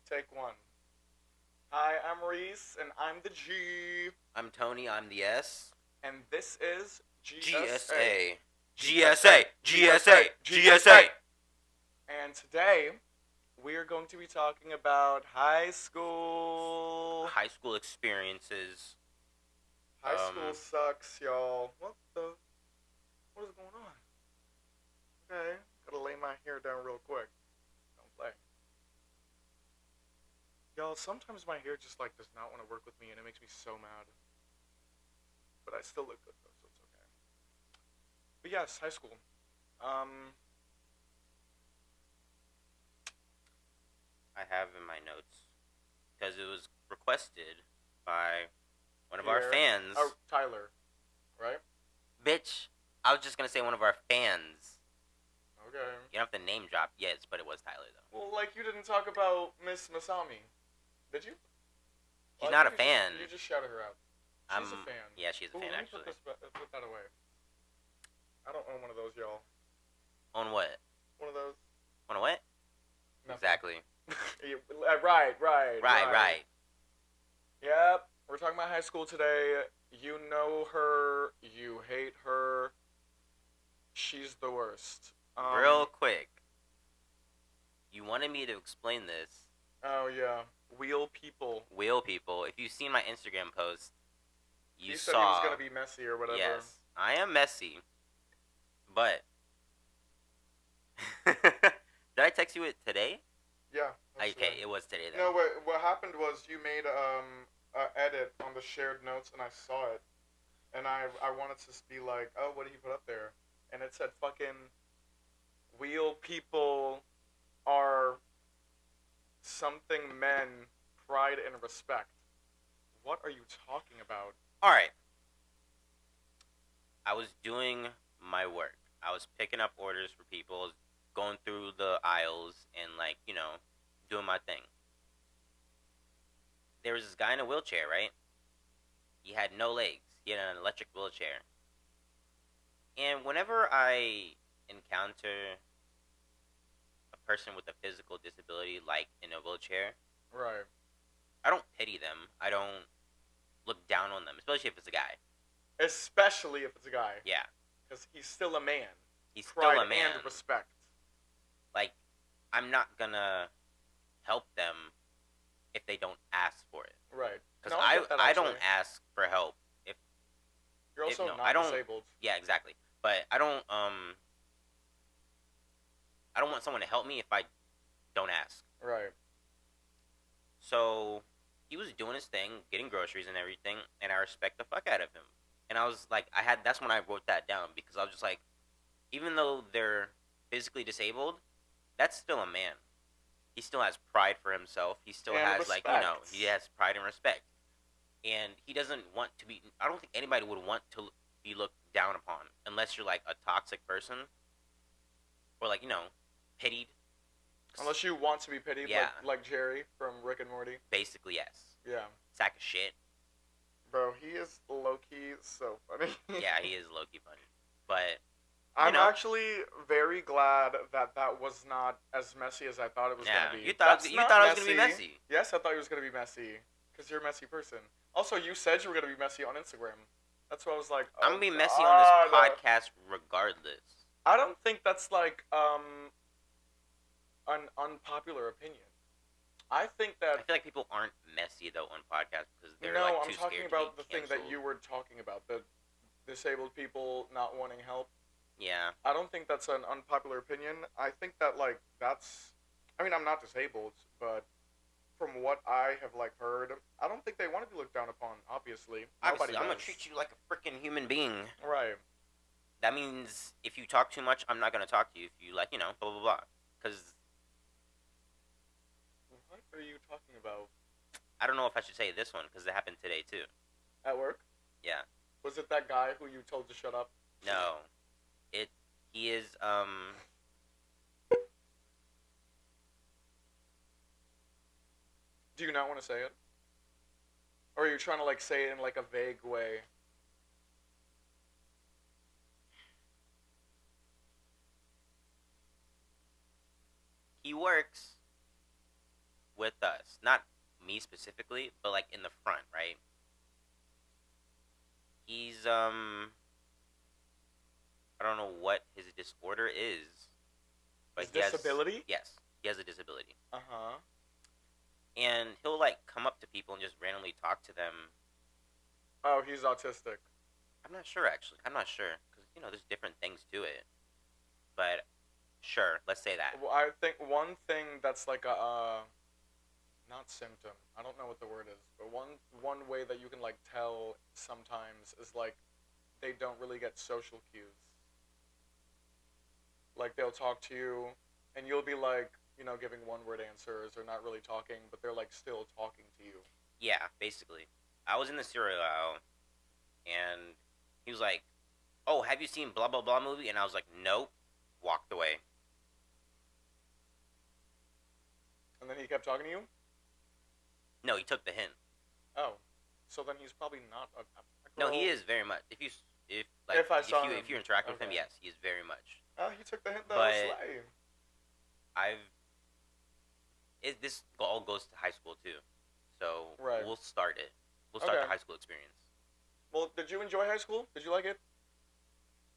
Take one. Hi, I'm Reese, and I'm the G. I'm Tony, I'm the S. And this is G.S.A. G.S.A. G.S.A. G.S.A. And today, we are going to be talking about high school. High school experiences. High school sucks, y'all. What is going on? Okay, gotta lay my hair down real quick. Don't play. Y'all, sometimes my hair just does not want to work with me, and it makes me so mad. But I still look good though, so it's okay. But yes, high school. I have in my notes because it was requested by one of our fans. Oh, Tyler, right? Bitch, I was just gonna say one of our fans. Okay. You don't have to name drop, yes, but it was Tyler though. Well, you didn't talk about Miss Masami, did you? She's not a fan. You just shouted her out. She's a fan. Yeah, she's a fan actually. Put that away. I don't own one of those, y'all. Own what? One of those. Own a what? Nothing. Exactly. Right. Yep. We're talking about high school today. You know her. You hate her. She's the worst. Real quick. You wanted me to explain this. Oh, yeah. Wheel people. If you've seen my Instagram post, you said saw... he was going to be messy or whatever. Yes. I am messy. But... Did I text you it today? Yeah. Okay, it was today then. No, what happened was you made an edit on the shared notes, and I saw it. And I wanted to be like, oh, what did he put up there? And it said fucking... Wheel people are something men pride and respect. What are you talking about? Alright. I was doing my work. I was picking up orders for people, going through the aisles, and doing my thing. There was this guy in a wheelchair, right? He had no legs. He had an electric wheelchair. And whenever I encounter a person with a physical disability, in a wheelchair, right, I don't pity them. I don't look down on them, especially if it's a guy. Especially if it's a guy. Yeah. Because he's still a man. He's pride still a man. And respect. I'm not gonna help them if they don't ask for it. Right. Because I don't ask for help. You're also not disabled. Yeah, exactly. But I don't want someone to help me if I don't ask. Right. So he was doing his thing, getting groceries and everything, and I respect the fuck out of him. And I was like, that's when I wrote that down, because I was just like, even though they're physically disabled, that's still a man. He still has pride for himself. He still has respect. He has pride and respect. And he doesn't want to be, I don't think anybody would want to be looked down upon unless you're a toxic person or pitied. Unless you want to be pitied, yeah. like Jerry from Rick and Morty. Basically, yes. Yeah. Sack of shit. Bro, he is low-key so funny. Yeah, he is low-key funny. But I'm actually very glad that was not as messy as I thought it was going to be. You thought it was going to be messy? Yes, I thought it was going to be messy. Because you're a messy person. Also, you said you were going to be messy on Instagram. That's why I was like, I'm going to be messy on this podcast regardless. I don't think that's an unpopular opinion. I feel like people aren't messy though on podcasts because they're too scared. I'm talking about the thing canceled. that you were talking about, the disabled people not wanting help. Yeah. I don't think that's an unpopular opinion. I think that that's, I'm not disabled, but from what I have heard, I don't think they want to be looked down upon. Obviously, I'm gonna treat you like a freaking human being. Right. That means if you talk too much, I'm not gonna talk to you. If you blah blah blah, because. What are you talking about? I don't know if I should say this one because it happened today too. At work? Yeah. Was it that guy who you told to shut up? No. He is Do you not want to say it? Or are you trying to say it in a vague way? He works with us, not me specifically, but like in the front, right? He's I don't know what his disorder is, but His disability? Yes, he has a disability. Uh-huh. And he'll like come up to people and just randomly talk to them. Oh, he's autistic. I'm not sure actually. I'm not sure because there's different things to it. But sure, let's say that. Well, I think one thing that's like a not symptom. I don't know what the word is, but one way that you can like tell sometimes is like they don't really get social cues. Like they'll talk to you, and you'll be like, giving one-word answers or not really talking, but they're like still talking to you. Yeah, basically. I was in the cereal aisle, and he was like, "Oh, have you seen blah blah blah movie?" And I was like, "Nope." Walked away. And then he kept talking to you? No, he took the hint. Oh. So then he's probably not a No, he is very much. If you interact with him, yes, he is very much. Oh, he took the hint though. But Slay. This all goes to high school too, so right. We'll start it. We'll start the high school experience. Well, did you enjoy high school? Did you like it?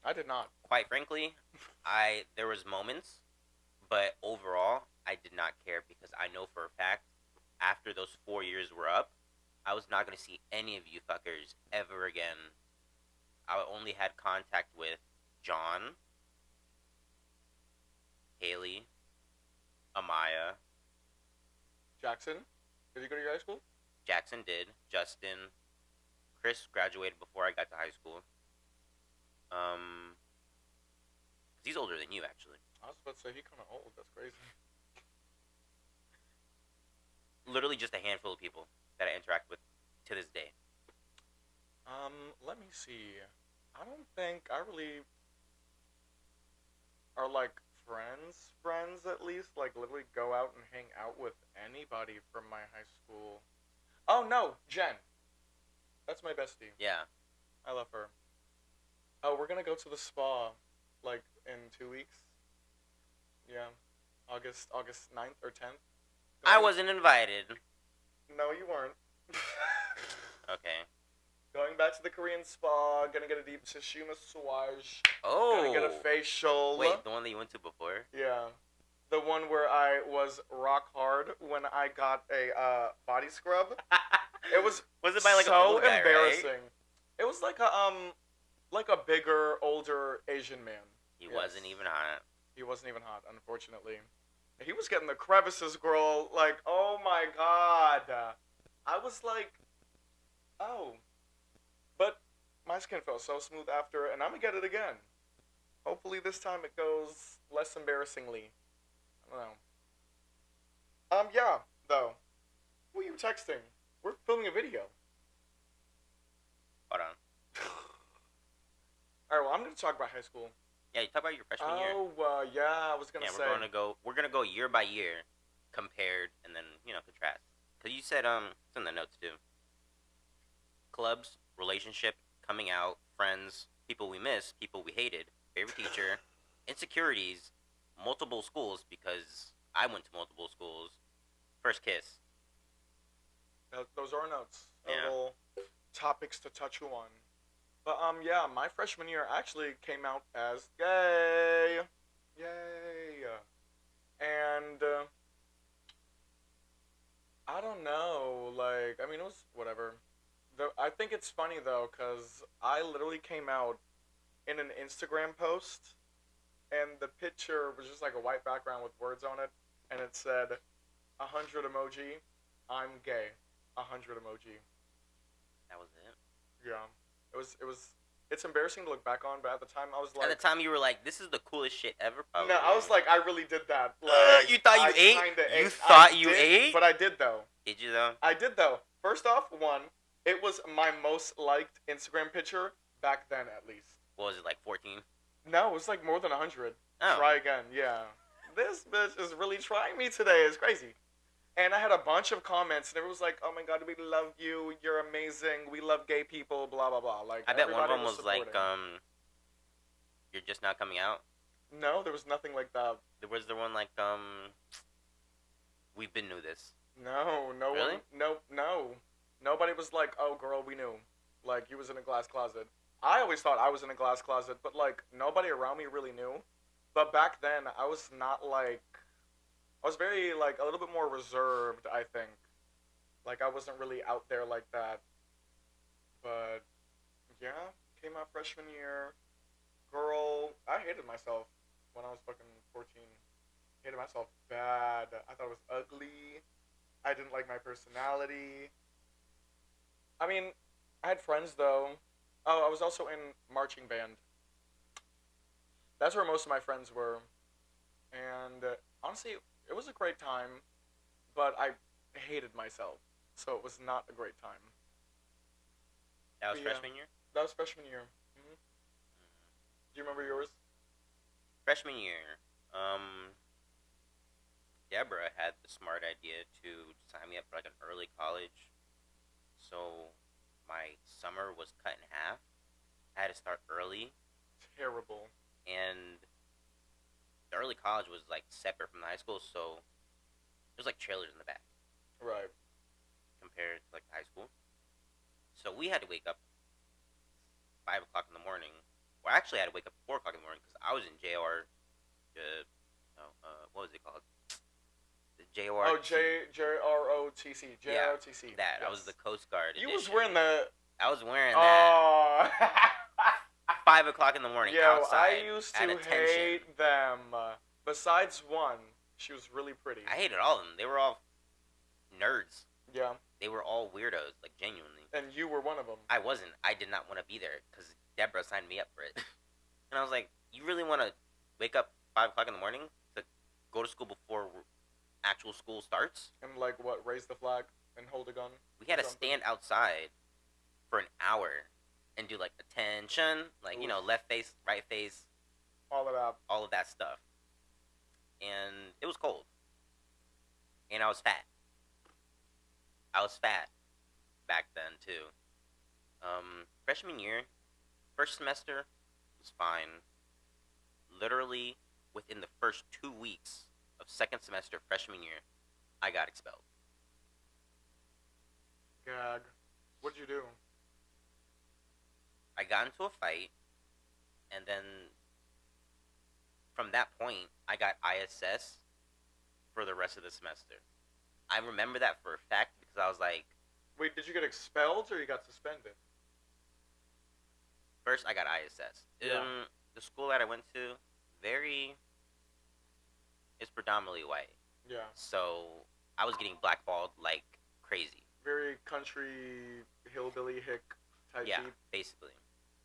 I did not. Quite frankly, there was moments, but overall, I did not care because I know for a fact, after those 4 years were up, I was not going to see any of you fuckers ever again. I only had contact with John, Haley, Amaya. Jackson? Did you go to your high school? Jackson did. Justin. Chris graduated before I got to high school. He's older than you, actually. I was about to say, he's kind of old. That's crazy. Literally just a handful of people that I interact with to this day. Let me see. I don't think I really are like friends at least, like literally go out and hang out with anybody from my high school. Oh no, Jen. That's my bestie. Yeah. I love her. Oh, we're gonna go to the spa, like, in 2 weeks. Yeah. August 9th or 10th. I wasn't invited. No, you weren't. Okay. Going back to the Korean spa, gonna get a deep tissue massage. Oh. Gonna get a facial. Wait, the one that you went to before? Yeah. The one where I was rock hard when I got a body scrub. It was it by like so a old guy, embarrassing. Right? It was like a bigger, older Asian man. He wasn't even hot. He wasn't even hot, unfortunately. He was getting the crevices, girl. Like, oh my god. I was like, oh. But my skin felt so smooth after, and I'm gonna get it again. Hopefully this time it goes less embarrassingly. I don't know. Yeah, though. Who are you texting? We're filming a video. Hold on. Alright, well, I'm gonna talk about high school. Yeah, you talk about your freshman year. Oh, yeah, I was gonna say. We're gonna go year by year, compared, and then contrast. Cause you said it's in the notes too. Clubs, relationship, coming out, friends, people we miss, people we hated, favorite teacher, insecurities, multiple schools because I went to multiple schools, first kiss. Those are notes. Yeah. Little topics to touch on. But yeah, my freshman year actually came out as gay. Yay! And I don't know. Like, I mean, it was whatever. I think it's funny though, cause I literally came out in an Instagram post, and the picture was just like a white background with words on it, and it said, 100 emoji, I'm gay. 100 emoji. That was it. Yeah. It's embarrassing to look back on, but at the time I was like... At the time you were like, this is the coolest shit ever, probably. No, I was like, I really did that. Like, you thought you ate? You thought you ate? But I did, though. Did you, though? I did, though. First off, it was my most liked Instagram picture back then, at least. What was it, like 14? No, it was like more than 100. Oh. Try again, yeah. This bitch is really trying me today. It's crazy. And I had a bunch of comments, and everyone was like, "Oh my god, we love you. You're amazing. We love gay people." Blah blah blah. Like, I bet one of them was like, "You're just not coming out." No, there was nothing like that. There was the one like, "We We've been knew this. No, no Really? one, no. Nobody was like, oh, girl, we knew. Like, you was in a glass closet. I always thought I was in a glass closet, but, like, nobody around me really knew. But back then, I was not, like, I was very, like, a little bit more reserved, I think. Like, I wasn't really out there like that. But, yeah, came out freshman year. Girl, I hated myself when I was fucking 14. Hated myself bad. I thought it was ugly. I didn't like my personality. I mean, I had friends though. Oh, I was also in marching band. That's where most of my friends were. And honestly, it was a great time, but I hated myself. So it was not a great time. That was But yeah, freshman year. that was freshman year. Do you remember yours? Freshman year. Deborah had the smart idea to sign me up for like an early college. So my summer was cut in half. I had to start early, Terrible. and the early college was like separate from the high school, so there's like trailers in the back Right. compared to like the high school. So we had to wake up 5 o'clock in the morning. Well, actually, I had to wake up 4 o'clock in the morning because I was in JR. What was it called? The JR. Oh, JROTC. Yeah, JROTC. that. Yes. I was the Coast Guard You edition. was wearing the. I was wearing that. Oh. 5 o'clock in the morning Yo, outside. I used at to attention. hate them. Besides one, she was really pretty. I hated all of them. They were all nerds. Yeah. They were all weirdos, like genuinely. And you were one of them. I wasn't. I did not want to be there because Deborah signed me up for it. And I was like, you really want to wake up 5 o'clock in the morning to go to school before actual school starts? And like what? Raise the flag and hold a gun. We had to stand outside for an hour and do like attention, like left face, right face, all all of that stuff. And it was cold. And I was fat. I was fat back then too. Freshman year, first semester was fine. Literally within the first 2 weeks of second semester freshman year, I got expelled. Gag. What'd you do? I got into a fight, and then from that point, I got ISS for the rest of the semester. I remember that for a fact because I was like, wait, did you get expelled or you got suspended? First, I got ISS. Yeah. The school that I went to, it's predominantly white. Yeah. So I was getting blackballed like crazy. Very country, hillbilly, hick type Yeah, deep. basically.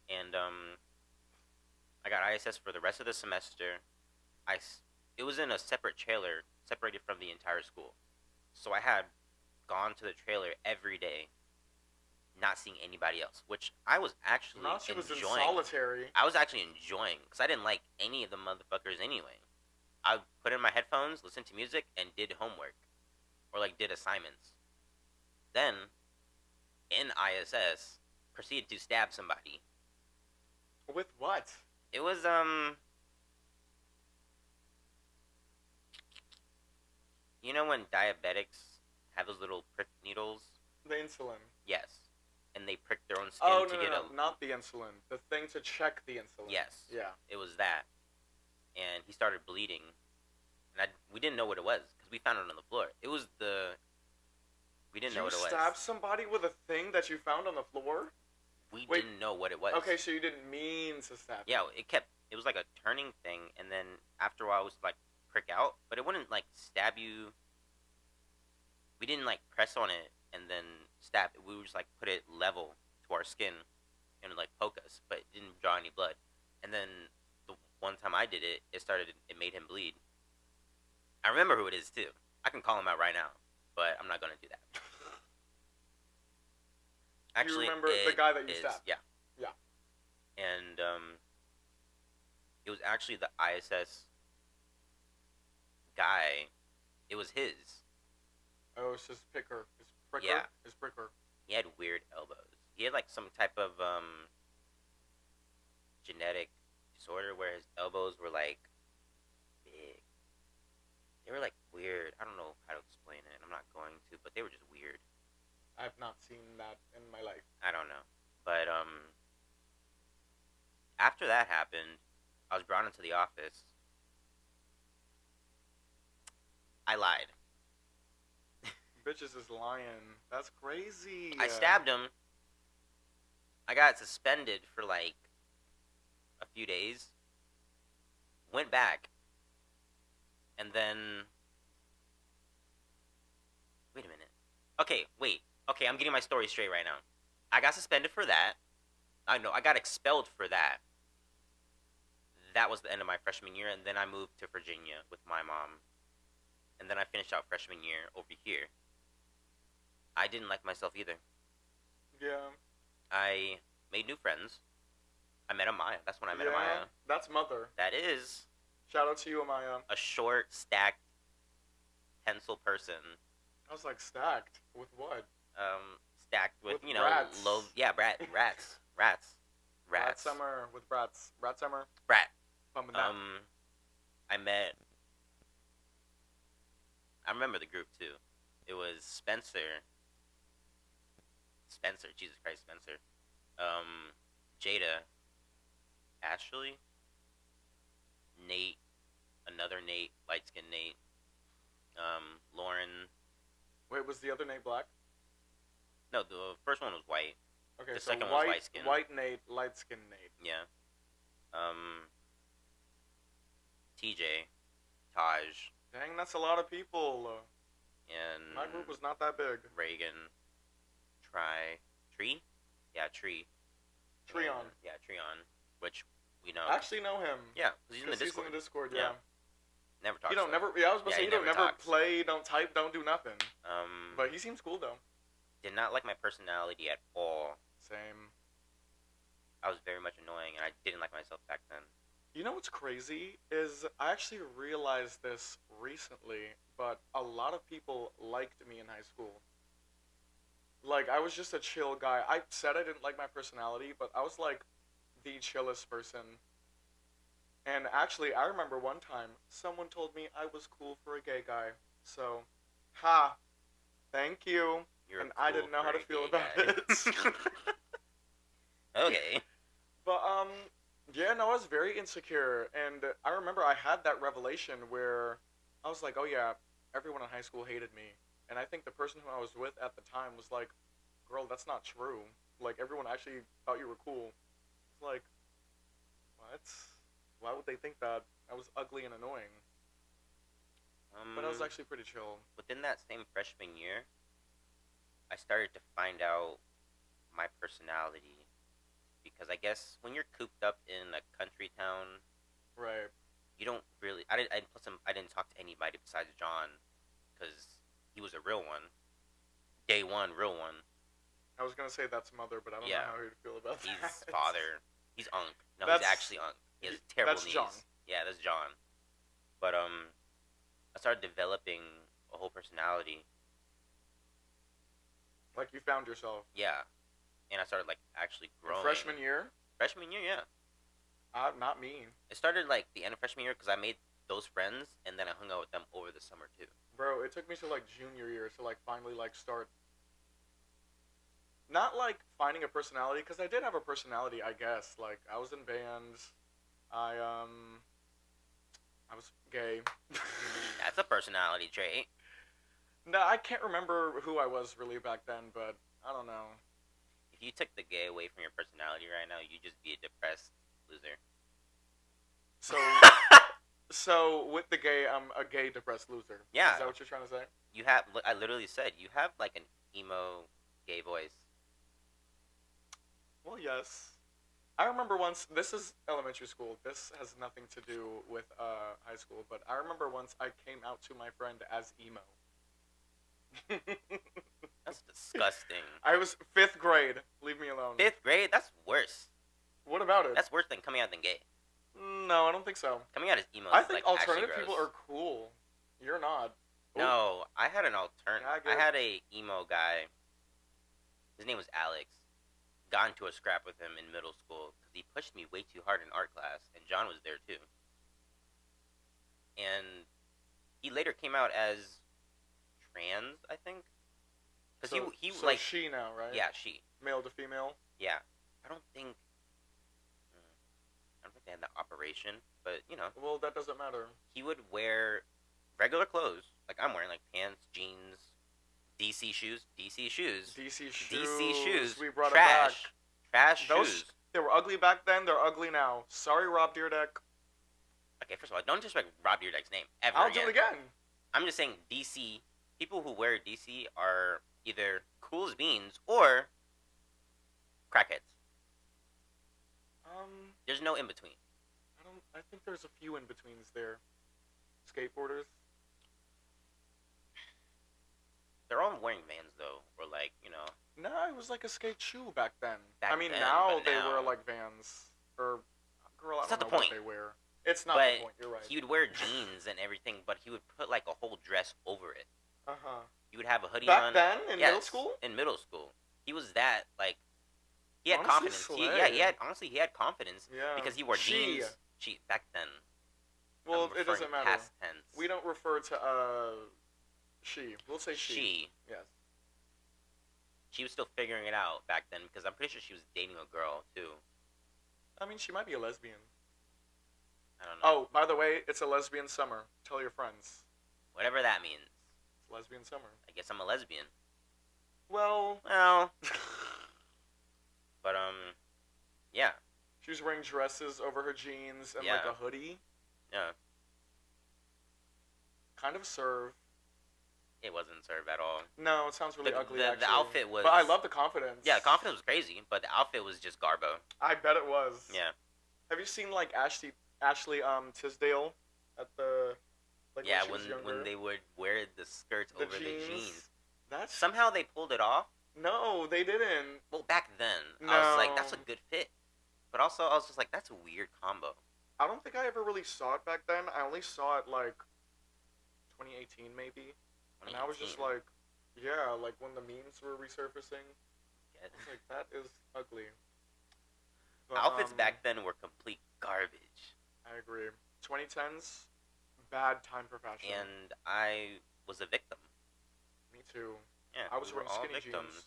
And I got ISS for the rest of the semester. It was in a separate trailer, separated from the entire school. So I had gone to the trailer every day, not seeing anybody else, which I was actually Now she was enjoying. in solitary. I was actually enjoying because I didn't like any of the motherfuckers anyway. I put in my headphones, listened to music, and did homework or like did assignments. Then, in ISS, proceeded to stab somebody. With what? It was you know when diabetics have those little prick needles? The insulin. Yes. And they prick their own skin Oh, to no, get no, not the insulin. The thing to check the insulin. Yes. Yeah. It was that. And he started bleeding. And we didn't know what it was because we found it on the floor. We didn't know what it was. You stabbed somebody with a thing that you found on the floor? We didn't know what it was. Okay, so you didn't mean to stab. Yeah, it was like a turning thing, and then after a while it was like prick out, but it wouldn't like stab you. We didn't like press on it and then stab it. We would just like put it level to our skin and like poke us, but it didn't draw any blood. And then the one time I did it, it made him bleed. I remember who it is too. I can call him out right now, but I'm not gonna do that. Actually, you remember the guy that you stabbed? Yeah. Yeah. And it was actually the ISS guy. It was his. Oh, it's his picker. His pricker? Yeah. His pricker. He had weird elbows. He had like some type of genetic disorder where his elbows were like big. They were like weird. I don't know how to explain seen that in my life. I don't know. But after that happened, I was brought into the office. I lied. Bitches is lying. That's crazy. I stabbed him. I got suspended for like a few days. Went back. And then... Wait a minute. Okay, wait. Okay, I'm getting my story straight right now. I got suspended for that. I got expelled for that. That was the end of my freshman year, and then I moved to Virginia with my mom. And then I finished out freshman year over here. I didn't like myself either. Yeah. I made new friends. I met Amaya. That's when I met Amaya. That's mother. That is. Shout out to you, Amaya. A short, stacked pencil person. I was like, stacked? With what? Stacked with rats. low... Yeah, rats. Rat summer with brats. Rat summer. Brat. Bumping that. I remember the group, too. It was Spencer, Jesus Christ, Spencer. Jada, Ashley, Nate, another Nate, light-skinned Nate, Lauren. Wait, was the other Nate black? No, the first one was white. Okay, the so second one was light-skinned. White Nate, light-skinned Nate. Yeah. TJ, Taj. Dang, that's a lot of people. And my group was not that big. Reagan, Tree? Yeah, Tree. Treon. Yeah, Treon, which we know. I actually know him. Yeah, he's in the Discord. He's in the Discord, yeah. Never talks. I was about to say, he don't never talks. play, don't type, don't do nothing. But he seems cool, though. Did not like my personality at all. Same. I was very much annoying, and I didn't like myself back then. You know what's crazy is I actually realized this recently, but a lot of people liked me in high school. Like, I was just a chill guy. I said I didn't like my personality, but I was, like, the chillest person. And actually, I remember one time, someone told me I was cool for a gay guy. So, thank you. And I didn't know how to feel about it. Okay. But, yeah, no, I was very insecure. And I remember I had that revelation where I was like, oh, yeah, everyone in high school hated me. And I think the person who I was with at the time was like, girl, that's not true. Like, everyone actually thought you were cool. It's like, what? Why would they think that? I was ugly and annoying. But I was actually pretty chill. Within that same freshman year, I started to find out my personality. Because I guess when you're cooped up in a country town, right, you don't really... I didn't talk to anybody besides John, because he was a real one. Day one, real one. I was going to say that's mother, but I don't know how he'd feel about that. He's father. He's Unc. No, he's actually Unc. He has terrible knees. That's John. Yeah, that's John. But, I started developing a whole personality. Like you found yourself. Yeah. And I started, like, actually growing. Freshman year? Freshman year, yeah. Not me. It started, like, the end of freshman year because I made those friends, and then I hung out with them over the summer, too. Bro, it took me to, like, junior year to, like, finally, like, start... Not, like, finding a personality, because I did have a personality, I guess. Like, I was in bands. I was gay. That's a personality trait. No, I can't remember who I was really back then, but I don't know. If you took the gay away from your personality right now, you'd just be a depressed loser. So with the gay, I'm a gay depressed loser. Yeah. Is that what you're trying to say? I literally said, you have, like, an emo gay voice. Well, yes. I remember once, this is elementary school. This has nothing to do with high school, but I remember once I came out to my friend as emo. That's disgusting. I was 5th grade. Leave me alone. 5th grade? That's worse. What about it? That's worse than coming out than gay. No, I don't think so. Coming out as emo I is, think like, alternative actually people gross. are cool. You're not. Ooh. No, I had an alternative. Yeah, I had a emo guy. His name was Alex. Got into a scrap with him in middle school because he pushed me way too hard in art class, and John was there too. And he later came out as trans, I think, Because So, he so like, she now, right? yeah, she. Male to female. Yeah. I don't think. I don't think they had that operation, but Well, that doesn't matter. he would wear regular clothes, like I'm wearing, like pants, jeans, DC shoes, DC shoes, DC shoes. DC shoes, We brought trash, trash it back. Those shoes. they were ugly back then. They're ugly now. Sorry, Rob Deerdeck. Okay, first of all, don't disrespect Rob Deerdeck's name ever I'll again. do it again. I'm just saying DC, people who wear DC are either cool as beans or crackheads. There's no in between. I think there's a few in betweens there. Skateboarders. They're all wearing Vans though, or like No, it was like a skate shoe back then. Back I mean, then, now but they now- wear like Vans or girl. I It's don't not know the point. what they wear. It's not but the point. You're right. he would wear jeans and everything, but he would put like a whole dress over it. He would have a hoodie Back on. then in Yes, middle school. In middle school, he was that like. He had Honestly, confidence. slay. He had confidence Yeah. because he wore She. jeans. She back then. Well, I'm it doesn't referring matter. Past tense. We don't refer to she. We'll say she. She. Yes. She was still figuring it out back then because I'm pretty sure she was dating a girl too. I mean, she might be a lesbian. I don't know. Oh, by the way, it's a lesbian summer. Tell your friends. Whatever that means. It's lesbian summer. I guess I'm a lesbian. Well. But yeah. She was wearing dresses over her jeans and like Yeah. a hoodie. Yeah. Kind of serve. It wasn't served at all. No, it sounds really ugly. The actually. outfit was. But I love the confidence. Yeah, the confidence was crazy, but the outfit was just garbo. I bet it was. Yeah. Have you seen like Ashley Tisdale at the like Yeah, when she was younger? when they would wear the skirts over the jeans. That's Somehow they pulled it off. no, they didn't. Well, back then, I was like, that's a No. good fit. But also, I was just like, that's a weird combo. I don't think I ever really saw it back then. I only saw it like 2018 maybe, and I was just 2018. like, yeah, like when the memes were resurfacing. Yeah. I was like, that is ugly. But, Outfits back then were complete garbage. I agree. 2010s, bad time for fashion. And I was a victim. Me too. Yeah, I was we were wearing all skinny victims. jeans.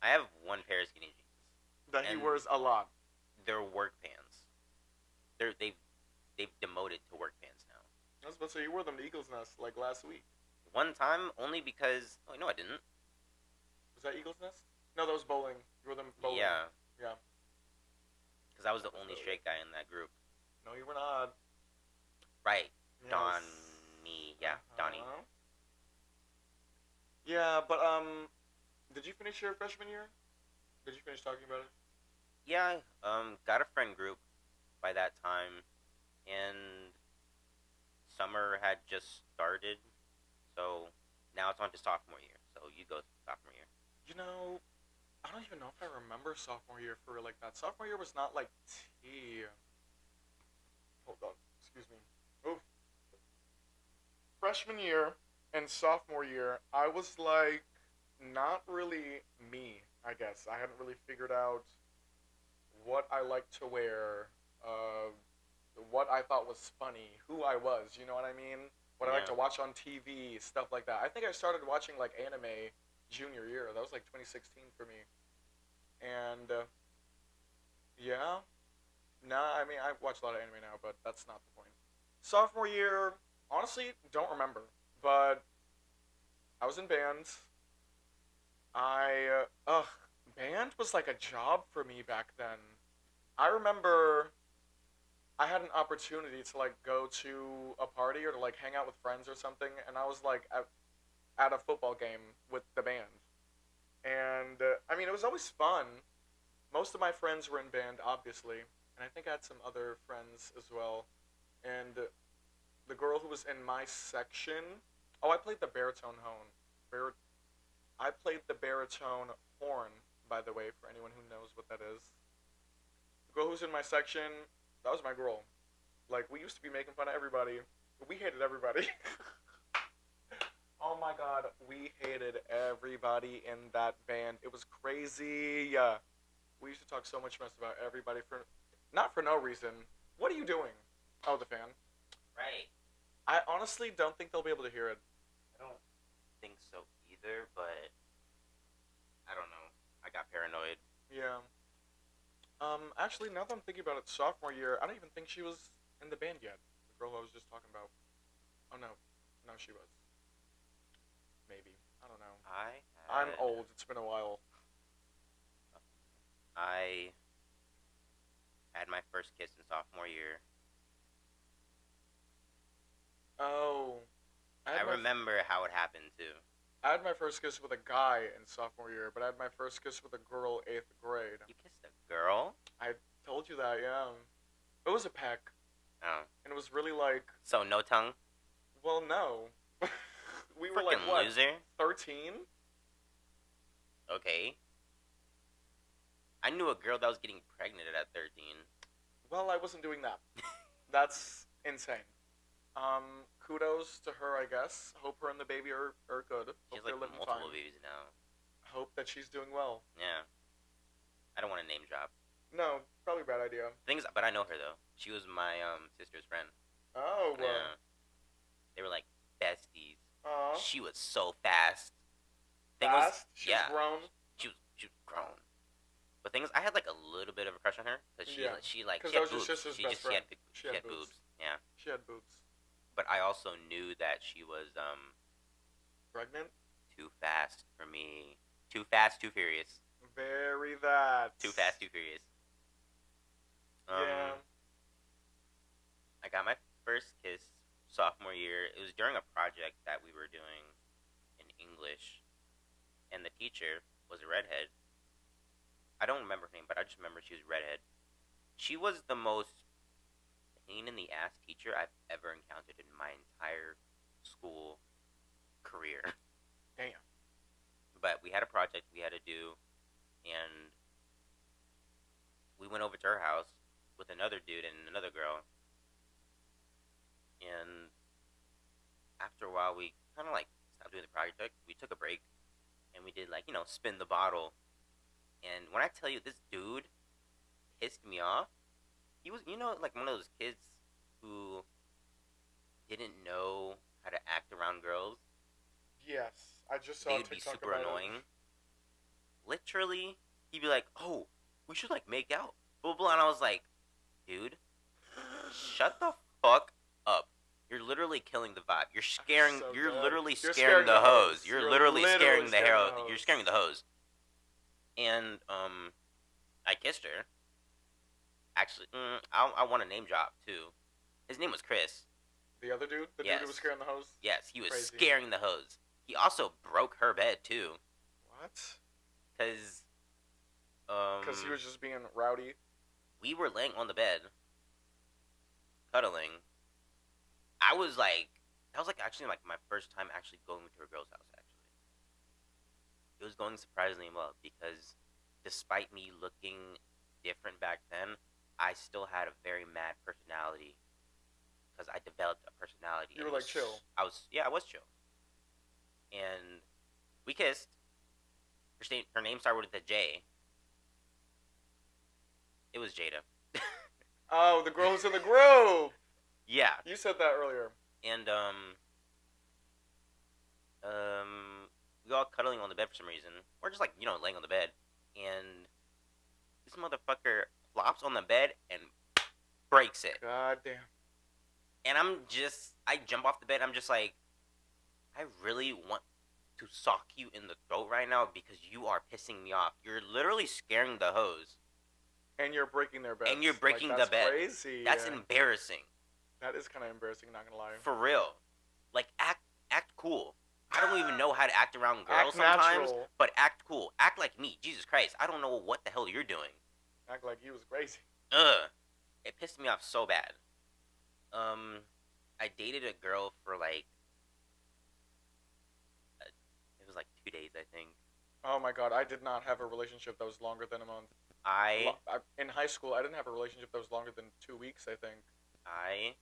I have one pair of skinny jeans. That he And- wears a lot. They're work pants. They've demoted to work pants now. I was about to say, you wore them to Eagle's Nest like last week. One time, only because no, I didn't. Was that Eagle's Nest? No, that was bowling. You wore them bowling. Yeah. Yeah. Because I was the only straight guy in that group. No, you were not. Right. Yes. Donnie. Yeah, Donnie. Uh-huh. Yeah, but did you finish your freshman year? Did you finish talking about it? Yeah, got a friend group by that time, and summer had just started, so now it's on to sophomore year. So you go sophomore year. You know, I don't even know if I remember sophomore year for real like that. Sophomore year was not like tea. Hold on, excuse me. Oof. Freshman year and sophomore year, I was like not really me, I guess. I hadn't really figured out what I liked to wear, what I thought was funny, who I was, you know what I mean? What I like Yeah. to watch on TV, stuff like that. I think I started watching like anime junior year. That was like 2016 for me. And yeah. Nah, I mean, I watch a lot of anime now, but that's not the point. Sophomore year, honestly, don't remember. But I was in band. Band was like a job for me back then. I remember I had an opportunity to like go to a party or to like hang out with friends or something, and I was like at a football game with the band. And I mean, it was always fun. Most of my friends were in band, obviously, and I think I had some other friends as well. And the girl who was in my section, I played the baritone horn. I played the baritone horn, by the way, for anyone who knows what that is. The girl who was in my section, that was my girl. Like, we used to be making fun of everybody, but we hated everybody. Oh my god, we hated everybody in that band. It was crazy. We used to talk so much mess about everybody not for no reason. What are you doing? Oh, the fan. Right. I honestly don't think they'll be able to hear it. I don't think so either, but I don't know. I got paranoid. Yeah. Actually, now that I'm thinking about it, sophomore year, I don't even think she was in the band yet. The girl I was just talking about. Oh no, no, she was. Maybe. I don't know. I'm old. It's been a while. I had my first kiss in sophomore year. Oh. I remember how it happened too. I had my first kiss with a guy in sophomore year, but I had my first kiss with a girl 8th grade. You kissed a girl? I told you that, yeah. It was a peck. Oh. And it was really like... So, no tongue? Well, no. We were Frickin' like, what, loser? 13? Okay. I knew a girl that was getting pregnant at 13. Well, I wasn't doing that. That's insane. Kudos to her, I guess. Hope her and the baby are good. She Hope has like multiple babies now. Hope that she's doing well. Yeah. I don't want to name drop. No, probably a bad idea. But I know her though. She was my sister's friend. Oh. Yeah. They were like besties. Aww. She was so fast. Fast? She was grown? She was grown. But thing is, I had like a little bit of a crush on her because she had boobs. She had boobs. Yeah. She had boobs. But I also knew that she was pregnant. Too fast for me. Too fast, too furious. Very that. Too fast, too furious. Yeah. I got my first kiss sophomore year. It was during a project that we were doing in English, and the teacher was a redhead. I don't remember her name, but I just remember she was redhead. She was the most pain in the ass teacher I've ever encountered in my entire school career. Damn. But we had a project we had to do, and we went over to her house with another dude and another girl. And after a while, we kind of like stopped doing the project. We took a break, and we did like, spin the bottle. And when I tell you this dude pissed me off, he was, like one of those kids who didn't know how to act around girls. Yes, I just saw. They would be super annoying. Literally, he'd be like, "Oh, we should like make out." Blah blah. And I was like, "Dude, shut the fuck up! You're literally killing the vibe. You're scaring. So you're good. literally You're scaring the hose. You're literally scaring the hose. You're scaring the hose." And I kissed her. Actually, I want to name drop too. His name was Chris. The other dude? The dude who was scaring the hose? Yes, he was scaring the hose. He also broke her bed too. What? Because he was just being rowdy. We were laying on the bed, cuddling. That was actually like my first time actually going to a girl's house. Actually, it was going surprisingly well because despite me looking different back then, I still had a very mad personality because I developed a personality. You were like chill. I was chill. And we kissed. Her name started with a J. It was Jada. Oh, the girl who's in the group. Yeah. You said that earlier. And we were all cuddling on the bed for some reason. Or just like, laying on the bed. And this motherfucker flops on the bed and breaks it. God damn. And I jump off the bed. I'm just like, I really want to sock you in the throat right now because you are pissing me off. You're literally scaring the hose. And you're breaking their bed. And you're breaking the bed. That's crazy. That's embarrassing. That is kind of embarrassing, not gonna lie. For real. Like, act cool. I don't even know how to act around girls act sometimes, natural. But act cool. Act like me. Jesus Christ. I don't know what the hell you're doing. Act like you was crazy. Ugh. It pissed me off so bad. I dated a girl for like, it was like 2 days, I think. Oh my god, I did not have a relationship that was longer than a month. In high school, I didn't have a relationship that was longer than 2 weeks, I think. I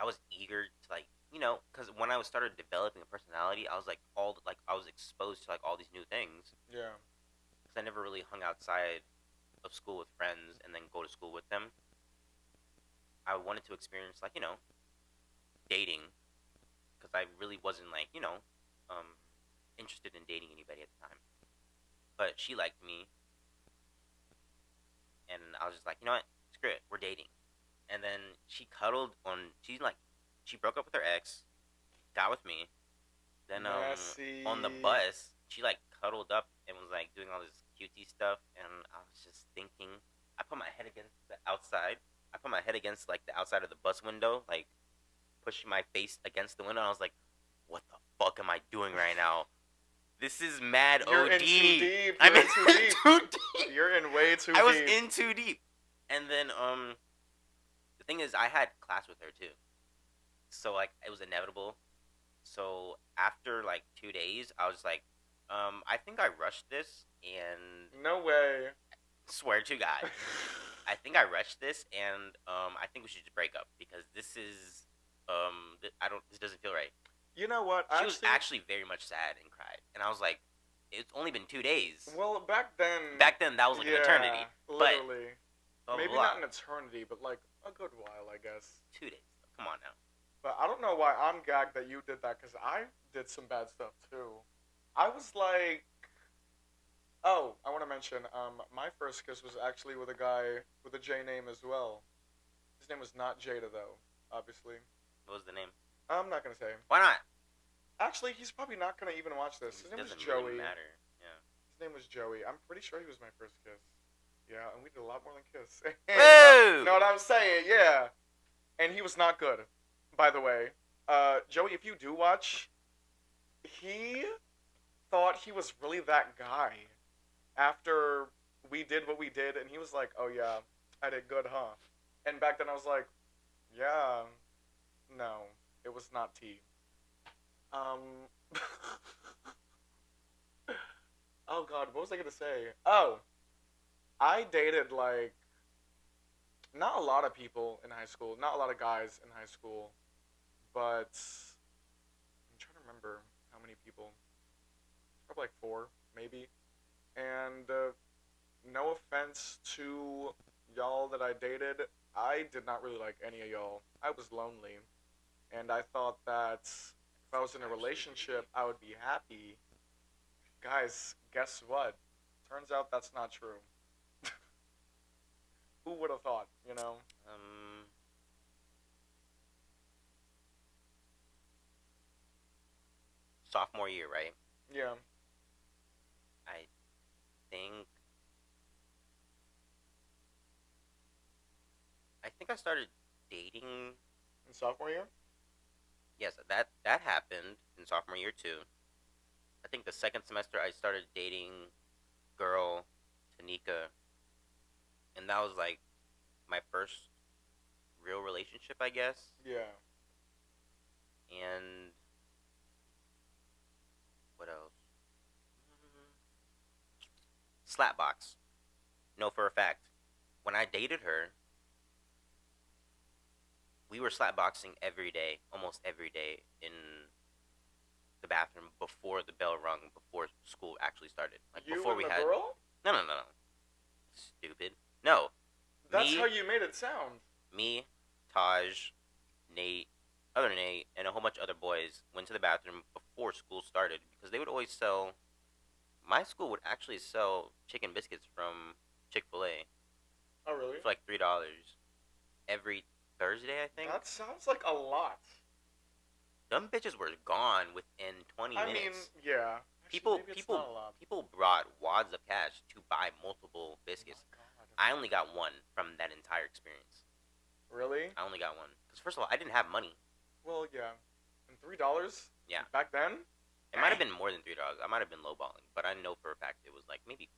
was eager to like, because when I started developing a personality, I was like I was exposed to like all these new things. Yeah. Because I never really hung outside of school with friends and then go to school with them. I wanted to experience like, dating because I really wasn't like interested in dating anybody at the time. But she liked me, and I was just like, you know what, screw it, we're dating. And then she cuddled on. She broke up with her ex, got with me. Then Messy. on the bus, she like cuddled up and was like doing all this cutesy stuff, and I was just thinking. I put my head against the outside. I put my head against like the outside of the bus window, like pushing my face against the window. And I was like, "What the fuck am I doing right now? This is mad You're OD. in too deep. I'm You're in too deep. too deep. You're in way too I deep. was in too deep." And then the thing is, I had class with her too, so like it was inevitable. So after like 2 days, I was like, I think I rushed this, and No way. swear to God, I think I rushed this, and I think we should just break up because this is this doesn't feel right. You know what? She was actually very much sad and cried, and I was like, it's only been 2 days. Well, back then. That was like an eternity. Literally. But, maybe not an eternity, but like a good while, I guess. 2 days. Come on now. But I don't know why I'm gagged that you did that, because I did some bad stuff too. I was like, oh, I want to mention, my first kiss was actually with a guy with a J name as well. His name was not Jada though, obviously. What was the name? I'm not gonna say. Why not? Actually, he's probably not gonna even watch this. His name was Joey. Really matter. Yeah. His name was Joey. I'm pretty sure he was my first kiss. Yeah, and we did a lot more than kiss. Woo! Know what I'm saying? Yeah. And he was not good, by the way. Joey, if you do watch, he thought he was really that guy after we did what we did, and he was like, oh yeah, I did good, huh? And back then I was like, yeah, no, it was not tea. Oh god, what was I gonna say? Oh, I dated like not a lot of people in high school, not a lot of guys in high school, but I'm trying to remember how many people. Probably like 4, maybe. And no offense to y'all that I dated, I did not really like any of y'all. I was lonely, and I thought that if I was in a relationship, I would be happy. Guys, guess what? Turns out that's not true. Who would have thought, you know? Sophomore year, right? Yeah. I think I started dating. In sophomore year? Yes, that happened in sophomore year too. I think the second semester I started dating girl Tanika, and that was like my first real relationship, I guess. Yeah. And what else? Slapbox. No, for a fact, when I dated her, we were slapboxing every day, almost every day, in the bathroom before the bell rung, before school actually started. Like You before and we the had. girl? No. Stupid. No. That's how you made it sound. Me, Taj, Nate, other Nate, and a whole bunch of other boys went to the bathroom before school started because they would always sell. My school would actually sell chicken biscuits from Chick-fil-A Oh, really? for like $3 every Thursday, I think. That sounds like a lot. Them bitches were gone within 20 minutes. I mean, yeah. People Actually, maybe it's not a lot. people brought wads of cash to buy multiple biscuits. Oh my God. I only got one from that entire experience. Really? I only got one because first of all, I didn't have money. Well, yeah. And $3? Yeah. Back then? It might have been more than $3. I might have been lowballing, but I know for a fact it was like maybe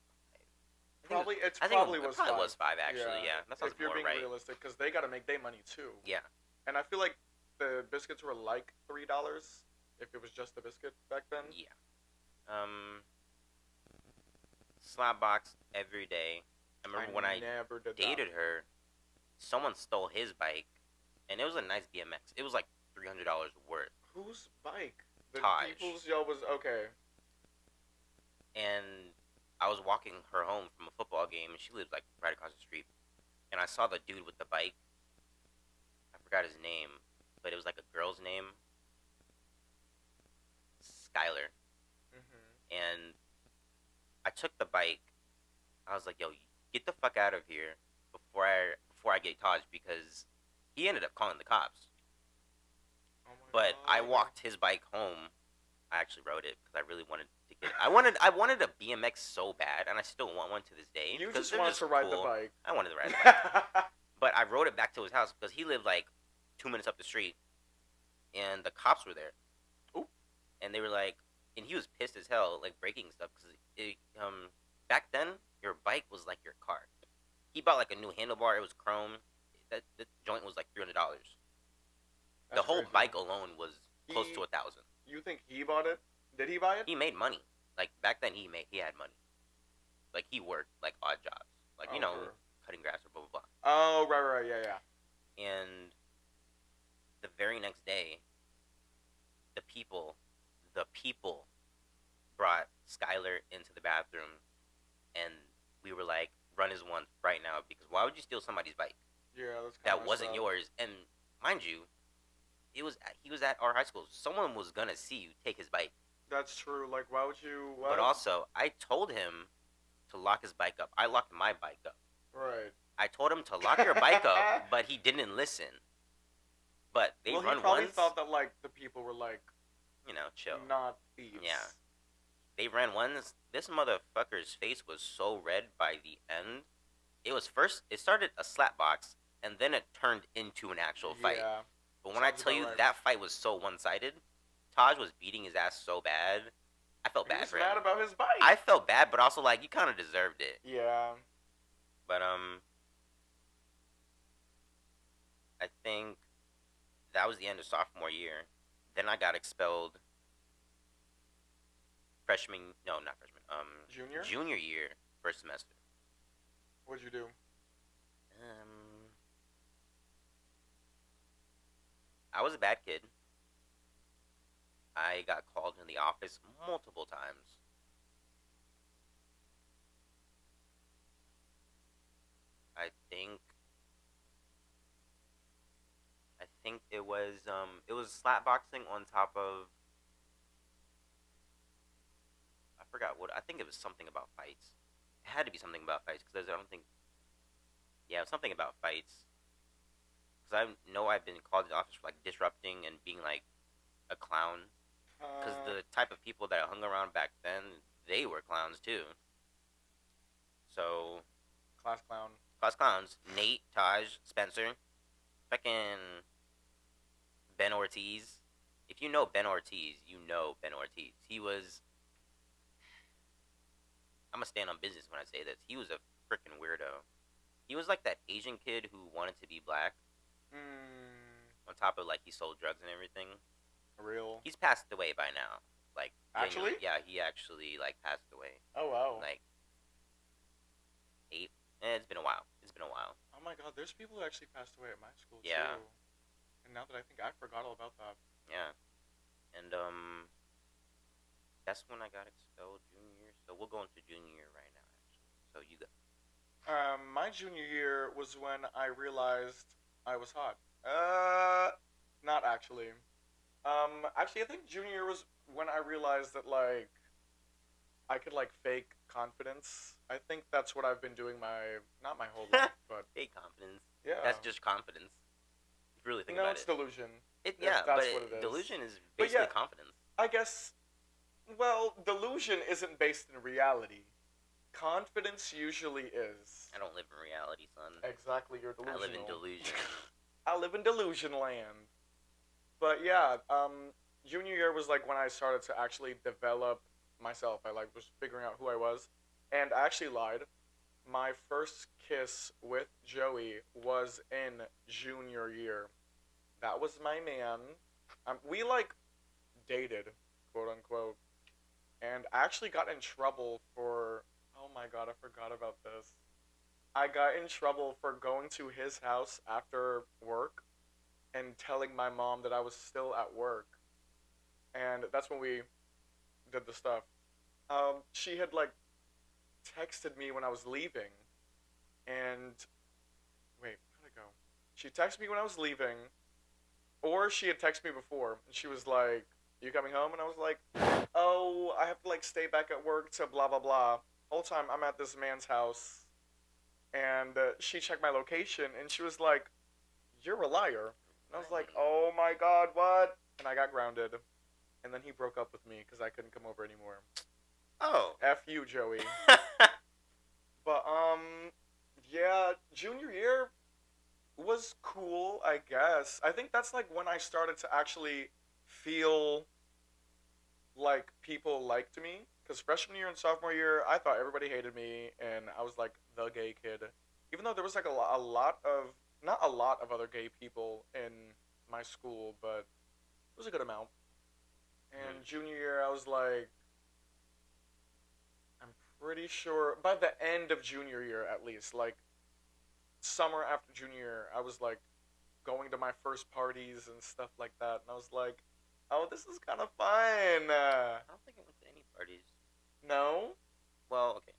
$5. It I think probably it was probably $5. was $5 actually. Yeah, that sounds if you're more being right. realistic, because they got to make their money too. Yeah. And I feel like the biscuits were like $3 if it was just a biscuit back then. Yeah. Slapbox every day. I remember when I never did dated that. her, someone stole his bike, and it was a nice BMX. It was like $300 worth. Whose bike? The Taj. people's y'all was okay. And I was walking her home from a football game, and she lives like right across the street. And I saw the dude with the bike. I forgot his name. but it was like a girl's name, Skylar. Mhm. And I took the bike. I was like, "Yo, get the fuck out of here before I get Taj," because he ended up calling the cops. Oh my But I god. walked his bike home. I actually rode it because I really wanted to get it. I wanted a BMX so bad, and I still want one to this day You because just they're wanted just to ride the cool. bike. I wanted to ride the bike, but I rode it back to his house because he lived like 2 minutes up the street, and the cops were there. Oop. And they were like, and he was pissed as hell, like breaking stuff because back then your bike was like your car. He bought like a new handlebar. It was chrome. That the joint was like $300. The whole Crazy. bike alone was close to $1,000. You think he bought it? Did he buy it? He made money. Like back then, he had money. Like he worked like odd jobs, like Sure. cutting grass or blah blah blah. Oh, right, yeah. And the very next day, the people, the people, brought Skylar into the bathroom, and we were like, "Run his one right now," because why would you steal somebody's bike Yeah, that's that wasn't yours? And mind you, he was at our high school. Someone was gonna see you take his bike. That's true. Like, why would you? What? But also, I told him to lock his bike up. I locked my bike up. Right. I told him to lock your bike up, but he didn't listen. But they well, run he probably once, thought that like the people were like chill. not thieves. Yeah. They ran once. This motherfucker's face was so red by the end. It started a slap box, and then it turned into an actual fight. Yeah. But when I tell you right. that fight was so one-sided, Taj was beating his ass so bad. I felt bad for him. He was mad about his bike. I felt bad, but also like you kind of deserved it. Yeah. But I think that was the end of sophomore year. Then I got expelled. Junior. Junior year, first semester. What'd you do? I was a bad kid. I got called in the office multiple times. I think it was slap boxing on top of, I forgot what. I think it was something about fights. It had to be something about fights because I don't think, yeah, it was something about fights. Because I know I've been called to the office for like disrupting and being like a clown. Because the type of people that I hung around back then, they were clowns too. So class clown. Class clowns. Nate, Taj, Spencer, fucking Ben Ortiz. If you know Ben Ortiz, you know Ben Ortiz. He was. I'm gonna stand on business when I say this. He was a freaking weirdo. He was like that Asian kid who wanted to be black. On top of like he sold drugs and everything. Real. He's passed away by now. Like actually? Yeah, he actually like passed away. Oh wow. Like 8. It's been a while. Oh my god, there's people who actually passed away at my school too. And now that I think, I forgot all about that. Yeah. And that's when I got expelled junior year. So we'll go into junior year right now actually. So you go. My junior year was when I realized I was hot. Not actually. Actually, I think junior year was when I realized that, like, I could, like, fake confidence. I think that's what I've been doing not my whole life, but... Fake confidence. Yeah. That's just confidence. If you really think about it. No, it's delusion. That's what it is. Delusion is basically confidence. I guess, well, delusion isn't based in reality. Confidence usually is. I don't live in reality, son. Exactly, you're delusional. I live in delusion. I live in delusion land. But yeah, junior year was like when I started to actually develop myself. I like was figuring out who I was, and I actually lied. My first kiss with Joey was in junior year. That was my man. We like dated, quote unquote, and I actually got in trouble for. Oh my god, I forgot about this. I got in trouble for going to his house after work and telling my mom that I was still at work. And that's when we did the stuff. She had, like, texted me when I was leaving. And, wait, how'd it go? She texted me when I was leaving. Or she had texted me before, and she was like, "You coming home?" And I was like, "Oh, I have to like stay back at work to blah blah blah." Whole time I'm at this man's house, and she checked my location, and she was like, "You're a liar." And I was like, "Oh my god, what?" And I got grounded, and then he broke up with me because I couldn't come over anymore. Oh. F you, Joey. But yeah, junior year was cool, I guess. I think that's like when I started to actually feel like people liked me. Because freshman year and sophomore year, I thought everybody hated me, and I was like the gay kid. Even though there was like a lot of, not a lot of other gay people in my school, but it was a good amount. And junior year, I was like, I'm pretty sure by the end of junior year, at least, like summer after junior year, I was like going to my first parties and stuff like that, and I was like, "Oh, this is kind of fun." I don't think I went to any parties. No. Well, okay.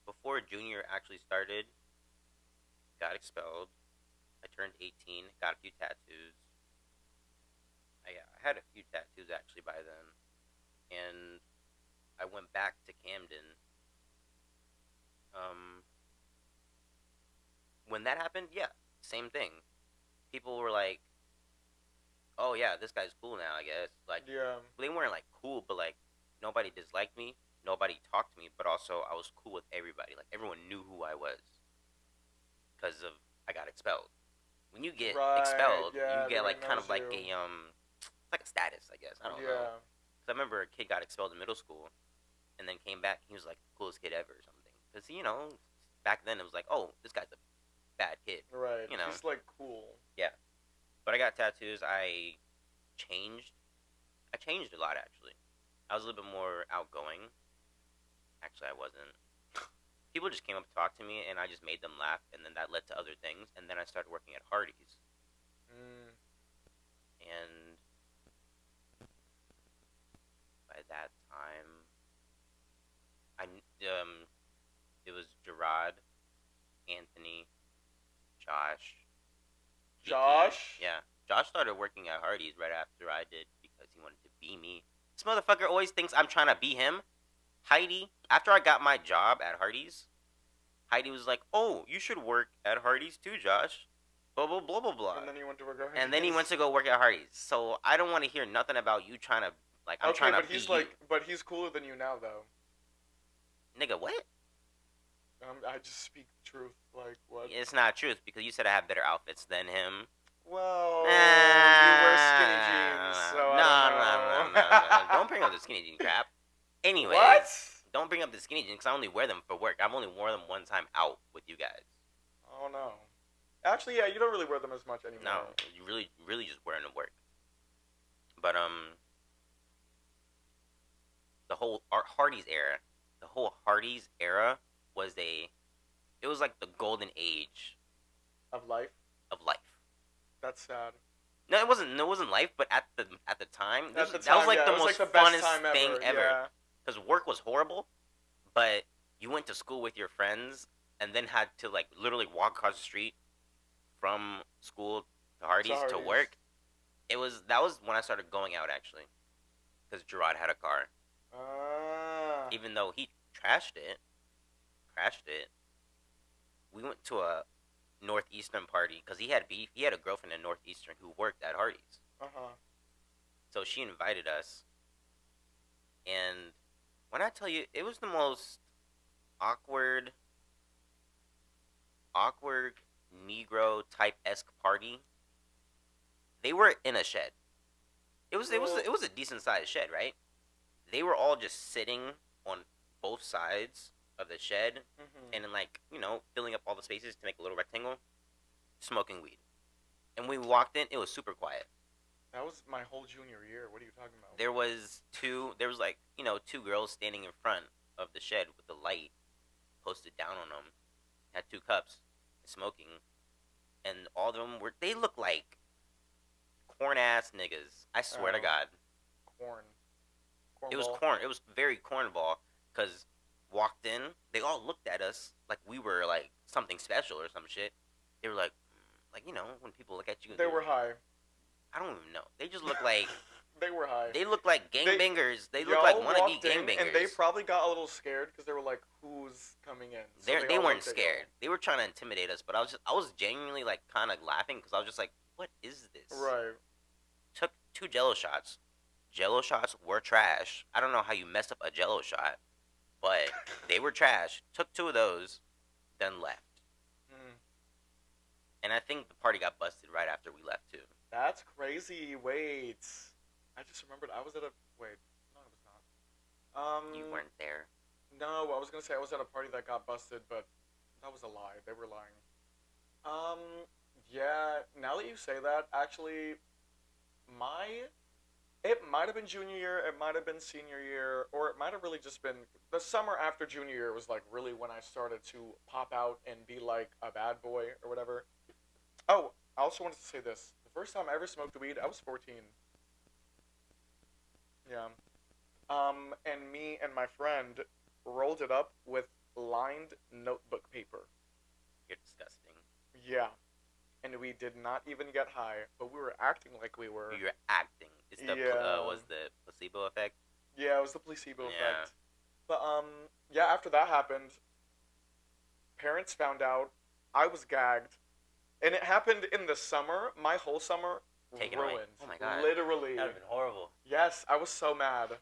Before junior actually started, got expelled. I turned 18, got a few tattoos. I had a few tattoos actually by then, and I went back to Camden. Um, when that happened, yeah, same thing. People were like, "Oh yeah, this guy's cool now." I guess like Yeah. they weren't like cool, but like nobody disliked me, nobody talked to me, but also I was cool with everybody. Like everyone knew who I was because of I got expelled. When you get Right. expelled, you Yeah. get Everybody like kind knows of like you. like a status, I guess. I don't know. Yeah. Cause I remember a kid got expelled in middle school, and then came back. He was like the coolest kid ever or something. Cause back then it was like, oh, this guy's a bad kid. Right. You know. He's like cool. Yeah. But I got tattoos. Changed. I changed a lot actually. I was a little bit more outgoing. Actually, I wasn't. People just came up to talk to me, and I just made them laugh, and then that led to other things. And then I started working at Hardee's, Mm. and by that time, I it was Gerard, Anthony, Josh, Vicky. Josh. Yeah, Josh started working at Hardee's right after I did because he wanted to be me. This motherfucker always thinks I'm trying to be him. Heidi, after I got my job at Hardee's, Heidi was like, "Oh, you should work at Hardee's too, Josh." Blah blah blah blah blah. And then he went to work at And then he Hardee's. went to go work at Hardee's. So I don't want to hear nothing about you trying to like. I'm Okay, trying to but be he's you, like, but he's cooler than you now, though. nigga. What? I just speak the truth. Like what? It's not truth because you said I have better outfits than him. Well, you wear skinny jeans, Nah, so no, I no, don't no, know. no, no. Don't bring up the skinny jean crap. Anyways, What? don't bring up the skinny jeans because I only wear them for work. I've only worn them one time out with you guys. Oh no. Actually, yeah, you don't really wear them as much anymore. No, you really just wear them to work. But the whole Hardy's era, the whole Hardy's era was it was like the golden age Of life. of life. That's sad. No, it wasn't. No, it wasn't life, but at the time, At the that time, was like yeah, the it was most like the best funnest time thing ever. Yeah. Because work was horrible, but you went to school with your friends and then had to like literally walk across the street from school to Hardee's to work. That was when I started going out actually, because Gerard had a car. Ah. Even though he crashed it. We went to a Northeastern party because he had beef. He had a girlfriend in Northeastern who worked at Hardee's. Uh-huh. So she invited us, and when I tell you, it was the most awkward Negro type esque party. They were in a shed. It was a decent sized shed, right? They were all just sitting on both sides of the shed, and then like filling up all the spaces to make a little rectangle, smoking weed. And when we walked in, it was super quiet. That was my whole junior year. What are you talking about? There was two girls standing in front of the shed with the light posted down on them, had two cups, smoking, and all of them they looked like corn ass niggas. I swear to God. Corn. It was corn. It was very cornball because walked in, they all looked at us like we were like something special or some shit. They were like, like when people look at you, They were high. I don't even know. They just look like They were high. they look like They gangbangers. They look like y'all wannabe walked in and they gangbangers. probably got a little scared because they were like, "Who's coming in?" So They all weren't looked at y'all. scared. They were trying to intimidate us, but I was genuinely like kind of laughing because I was just like, what is this? Right. Took 2 Jello shots. Jello shots were trash. I don't know how you messed up a Jello shot, but they were trash. Took 2 of those, then left. And I think the party got busted right after we left too. That's crazy. Wait, I just remembered I was at a wait. No, I was not. You weren't there. No, I was gonna say I was at a party that got busted, but that was a lie. They were lying. Um, yeah. Now that you say that, actually, it might have been junior year, it might have been senior year, or it might have really just been the summer after junior year was like really when I started to pop out and be like a bad boy or whatever. Oh, I also wanted to say this. The first time I ever smoked weed, I was 14. Yeah. And me and my friend rolled it up with lined notebook paper. You're disgusting. Yeah. And we did not even get high, but we were acting like we were. You're acting. It's the Yeah. was the placebo effect. Yeah, it was the placebo Yeah. effect. But yeah, after that happened, parents found out. I was gagged, and it happened in the summer. My whole summer Taken ruined. away. Oh my god. Literally. That would have been horrible. Yes, I was so mad.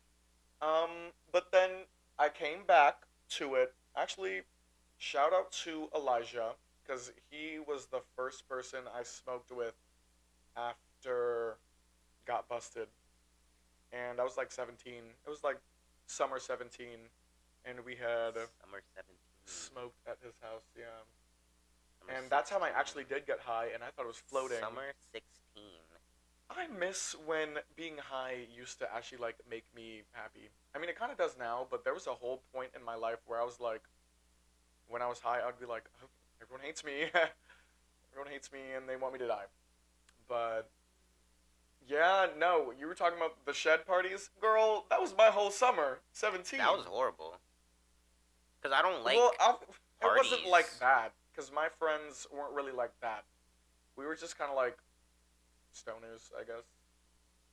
But then I came back to it. Actually, shout out to Elijah because he was the first person I smoked with after got busted, and I was like 17. It was like summer 17, and we had Summer 17. smoked at his house. Yeah, Summer and that time I 16. actually did get high, and I thought it was floating. Summer 16. I miss when being high used to actually like make me happy. I mean, it kind of does now, but there was a whole point in my life where I was like, when I was high, I'd be like, oh, everyone hates me, everyone hates me, and they want me to die. But yeah, no, you were talking about the shed parties, girl. That was my whole summer, 17. That was horrible. Cause I don't like. Well, it parties. wasn't like that because my friends weren't really like that. We were just kind of like stoners, I guess.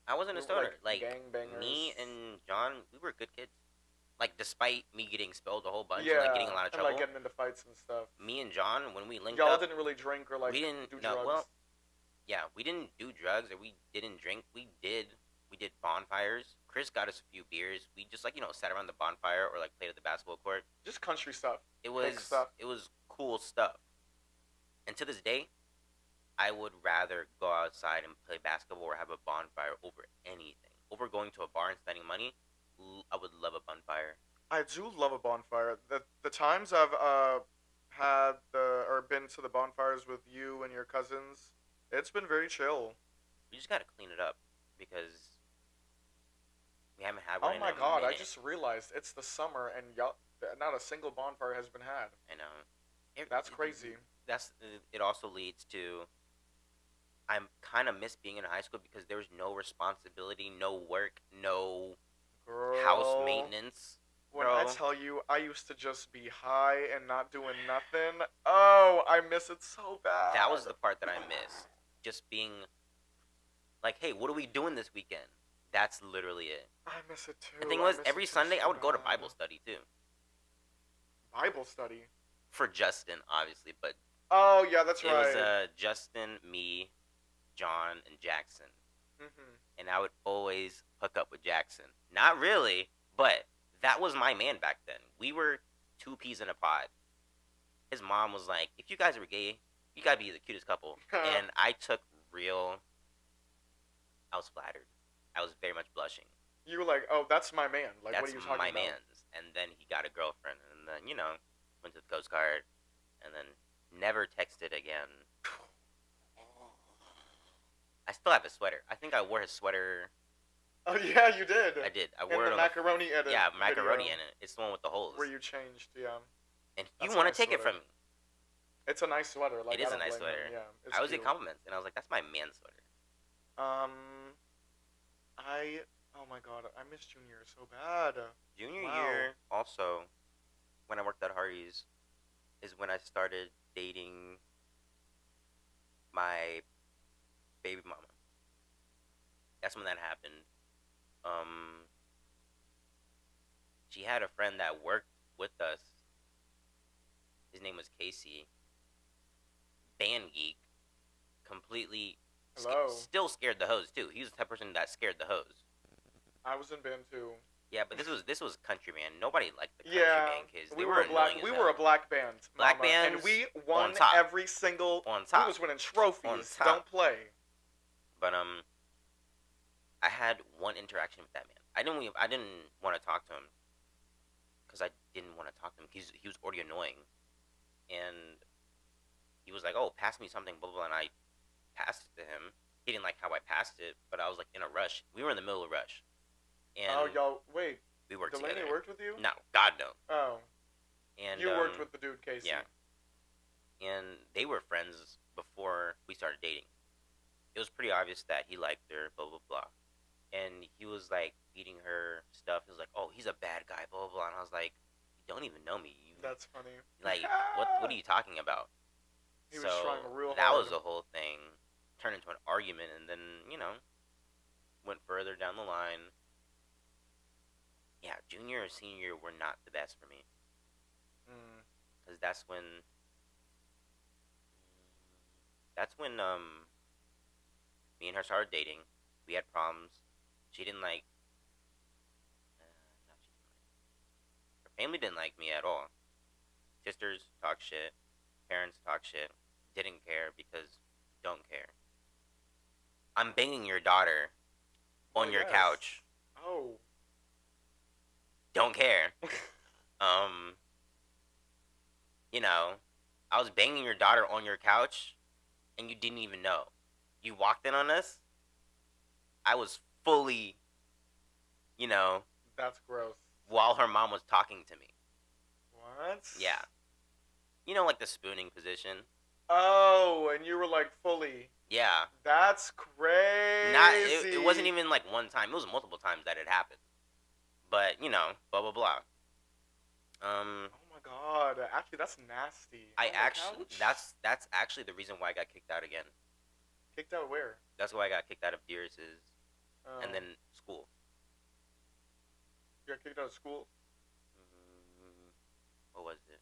I wasn't a We were, stoner. Like gangbangers. me and John, we were good kids. Like despite me getting expelled a whole bunch and like getting a lot of trouble. And like getting into fights and stuff. Me and John, when we linked Y'all up, didn't really drink or like we didn't. do No, drugs. well, yeah, we didn't do drugs or we didn't drink. We did bonfires. Chris got us a few beers. We just like sat around the bonfire or like played at the basketball court. Just country stuff. It was stuff. it was cool stuff. And to this day, I would rather go outside and play basketball or have a bonfire over anything. Over going to a bar and spending money, I would love a bonfire. I do love a bonfire. The times I've had or been to the bonfires with you and your cousins, it's been very chill. We just gotta clean it up because we haven't had one. Oh my god! I just realized it's the summer and y'all, not a single bonfire has been had. I know. That's crazy. It also leads to I kind of miss being in high school because there was no responsibility, no work, no house maintenance. When Bro. I tell you, I used to just be high and not doing nothing. Oh, I miss it so bad. That was the part that I missed. Just being like, hey, what are we doing this weekend? That's literally it. I miss it too. The thing was, every Sunday I would go to Bible study too. Bible study? For Justin, obviously, but oh yeah, that's right. It was Justin, me, John, and Jackson. Mm-hmm. And I would always hook up with Jackson. Not really, but that was my man back then. We were 2 peas in a pod. His mom was like, if you guys were gay, you gotta be the cutest couple. And I took I was flattered. I was very much blushing. You were like, oh, that's my man. Like, that's what are you talking my about? man's. And then he got a girlfriend. And then, went to the Coast Guard. And then never texted again. I still have his sweater. I think I wore his sweater. Oh, yeah, you did. I did. I wore in it the on macaroni edit. Yeah, macaroni video, in it. It's the one with the holes. where you changed, yeah. And That's you want to a nice take it sweater. from me. It's a nice sweater. Like, It is I a don't nice blame sweater. him. Yeah, it's I was cute. getting compliments, and I was like, that's my man sweater. Oh my god, I miss junior so bad. Junior Wow. year, also, when I worked at Hardee's, is when I started dating my that's when that happened. Um, she had a friend that worked with us. His name was Casey. Band geek, completely, Hello. still scared the hose too. He was the type of person that scared the hose. I was in band too. Yeah, but this was country band. Nobody liked the country Yeah, band kids. They we were were a black. annoying as We hell. were a black band, Black mama, and bands we on won top. every single. On We top. was winning trophies. On top. Don't play. But I had one interaction with that man. I didn't want to talk to him because I didn't want to talk to him. He was already annoying, and he was like, "Oh, pass me something," blah blah, blah, and I passed it to him. He didn't like how I passed it, but I was like in a rush. We were in the middle of a rush, and Oh, y'all, wait. we worked Delaney together. worked with you? No, God no. Oh. And You worked with the dude Casey. Yeah. And they were friends before we started dating. It was pretty obvious that he liked her, blah blah blah. And he was like feeding her stuff. He was like, "Oh, he's a bad guy," blah blah blah. And I was like, "You don't even know me. That's funny. Like, what are you talking about?" He was trying real that hard. was the whole thing. Turned into an argument, and then went further down the line. Yeah, junior or senior year were not the best for me. Because that's when me and her started dating. We had problems. She didn't like. Not she didn't like. Her family didn't like me at all. Sisters talk shit. Parents talk shit. Didn't care because don't care. I'm banging your daughter on your couch. Oh. Don't care. I was banging your daughter on your couch, and you didn't even know. You walked in on us. I was fully, That's gross. while her mom was talking to me. What? Yeah. Like the spooning position. Oh, and you were like fully. Yeah. That's crazy. It wasn't even like one time. It was multiple times that it happened. But, blah, blah, blah. Oh my god. Actually, that's nasty. That's actually the reason why I got kicked out again. Kicked out where? That's why I got kicked out of Dearest's and then school. You got kicked out of school? What was it?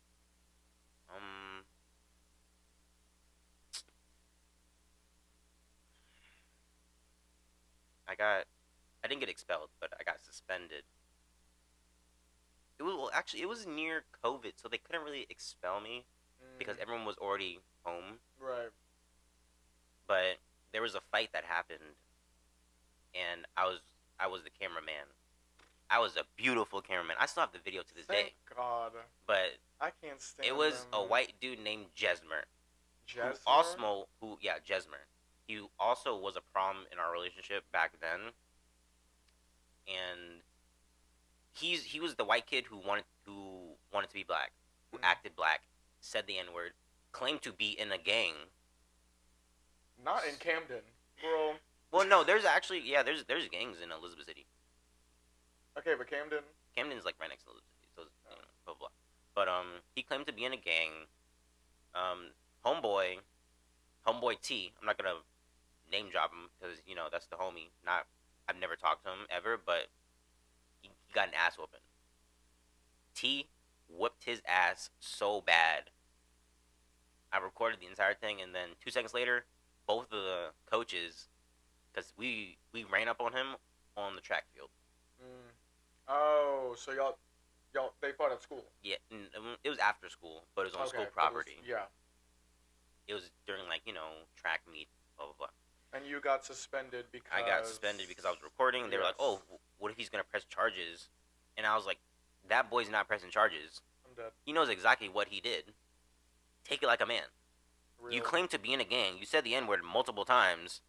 I didn't get expelled, but I got suspended. It was near COVID, so they couldn't really expel me because everyone was already home. Right. But there was a fight that happened, and I was the cameraman. I was a beautiful cameraman. I still have the video to this day. Thank God. But I can't stand it was them. a white dude named Jesmer. Jesmer? Jesmer. He also was a problem in our relationship back then. And he was the white kid who wanted to be black, who acted black, said the N-word, claimed to be in a gang. Not in Camden, bro. Well, no, there's actually there's gangs in Elizabeth City. Okay, but Camden's like right next to Elizabeth City, so blah blah. But he claimed to be in a gang. Homeboy T. I'm not gonna name drop him because that's the homie. I've never talked to him ever, but he got an ass whooping. T whipped his ass so bad. I recorded the entire thing, and then 2 seconds later, both of the coaches, because we ran up on him on the track field. Oh, so y'all, they fought at school? Yeah, it was after school, but it was on school property. It was during track meet, blah blah blah. And you got suspended because... I got suspended because I was recording. They were like, "Oh, what if he's gonna press charges?" And I was like, "That boy's not pressing charges. I'm dead. He knows exactly what he did. Take it like a man." Really? You claim to be in a gang. You said the N-word multiple times.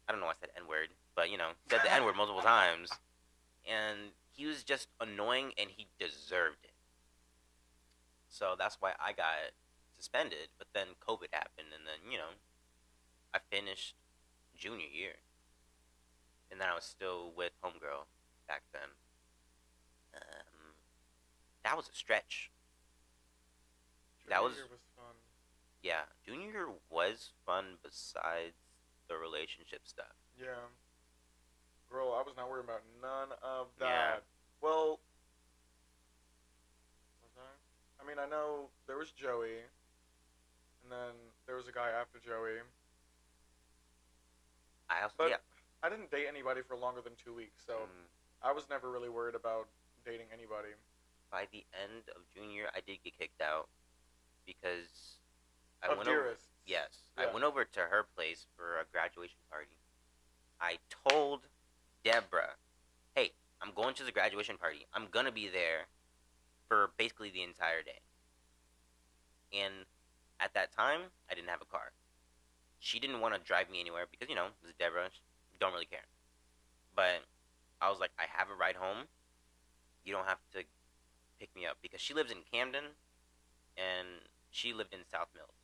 I don't know why I said N-word, but said the N-word multiple times. And he was just annoying, and he deserved it. So that's why I got suspended. But then COVID happened, and then I finished junior year, and then I was still with homegirl back then. That was a stretch. Junior year was fun. Yeah, junior year was fun besides the relationship stuff. Yeah. girl, I was not worried about none of Yeah. that. Well, was I? I mean, I know there was Joey, and then there was a guy after Joey, I also but yeah. I didn't date anybody for longer than 2 weeks, so Mm, I was never really worried about dating anybody. by the end of junior, I did get kicked out because I Of went over. dearest. Yes, I Yeah. went over to her place for a graduation party. I told Deborah, "Hey, I'm going to the graduation party. I'm gonna be there for basically the entire day." And at that time, I didn't have a car. She didn't want to drive me anywhere because this is Deborah. She don't really care. But I was like, I have a ride home. You don't have to pick me up because she lives in Camden and she lived in South Mills.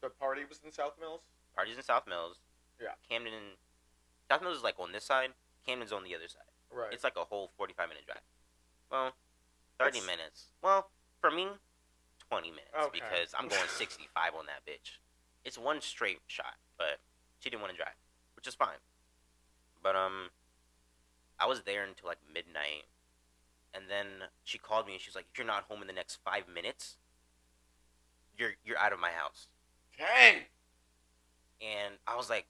The party was in South Mills? Party's in South Mills. Yeah. Camden, South Mills is like on this side. Camden's on the other side. Right. It's like a whole 45-minute drive. Well, 30 That's- minutes. Well, for me, 20 minutes Okay. because I'm going 65 on that bitch. It's one straight shot, but she didn't want to drive, which is fine. But I was there until like midnight, and then she called me and she's like, "If you're not home in the next 5 minutes, you're out of my house." Dang! And I was like,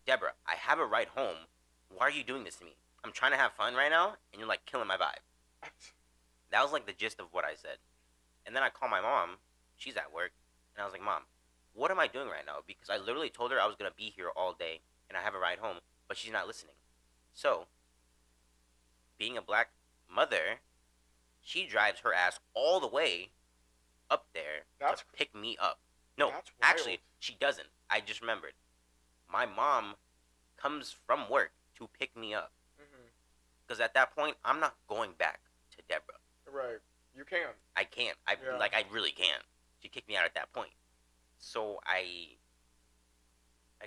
"Deborah, I have a ride home. Why are you doing this to me? I'm trying to have fun right now, and you're like killing my vibe." That was like the gist of what I said. And then I called my mom. She's at work, and I was like, "Mom, what am I doing right now?" Because I literally told her I was gonna be here all day, and I have a ride home, but she's not listening. So, being a black mother, she drives her ass all the way up there That's to pick me up. No, that's actually, wild. she doesn't. I just remembered. My mom comes from work to pick me up. Mm-hmm. Because at that point, I'm not going back to Deborah. Right. You can. I can't. I really can't. She kicked me out at that point. So I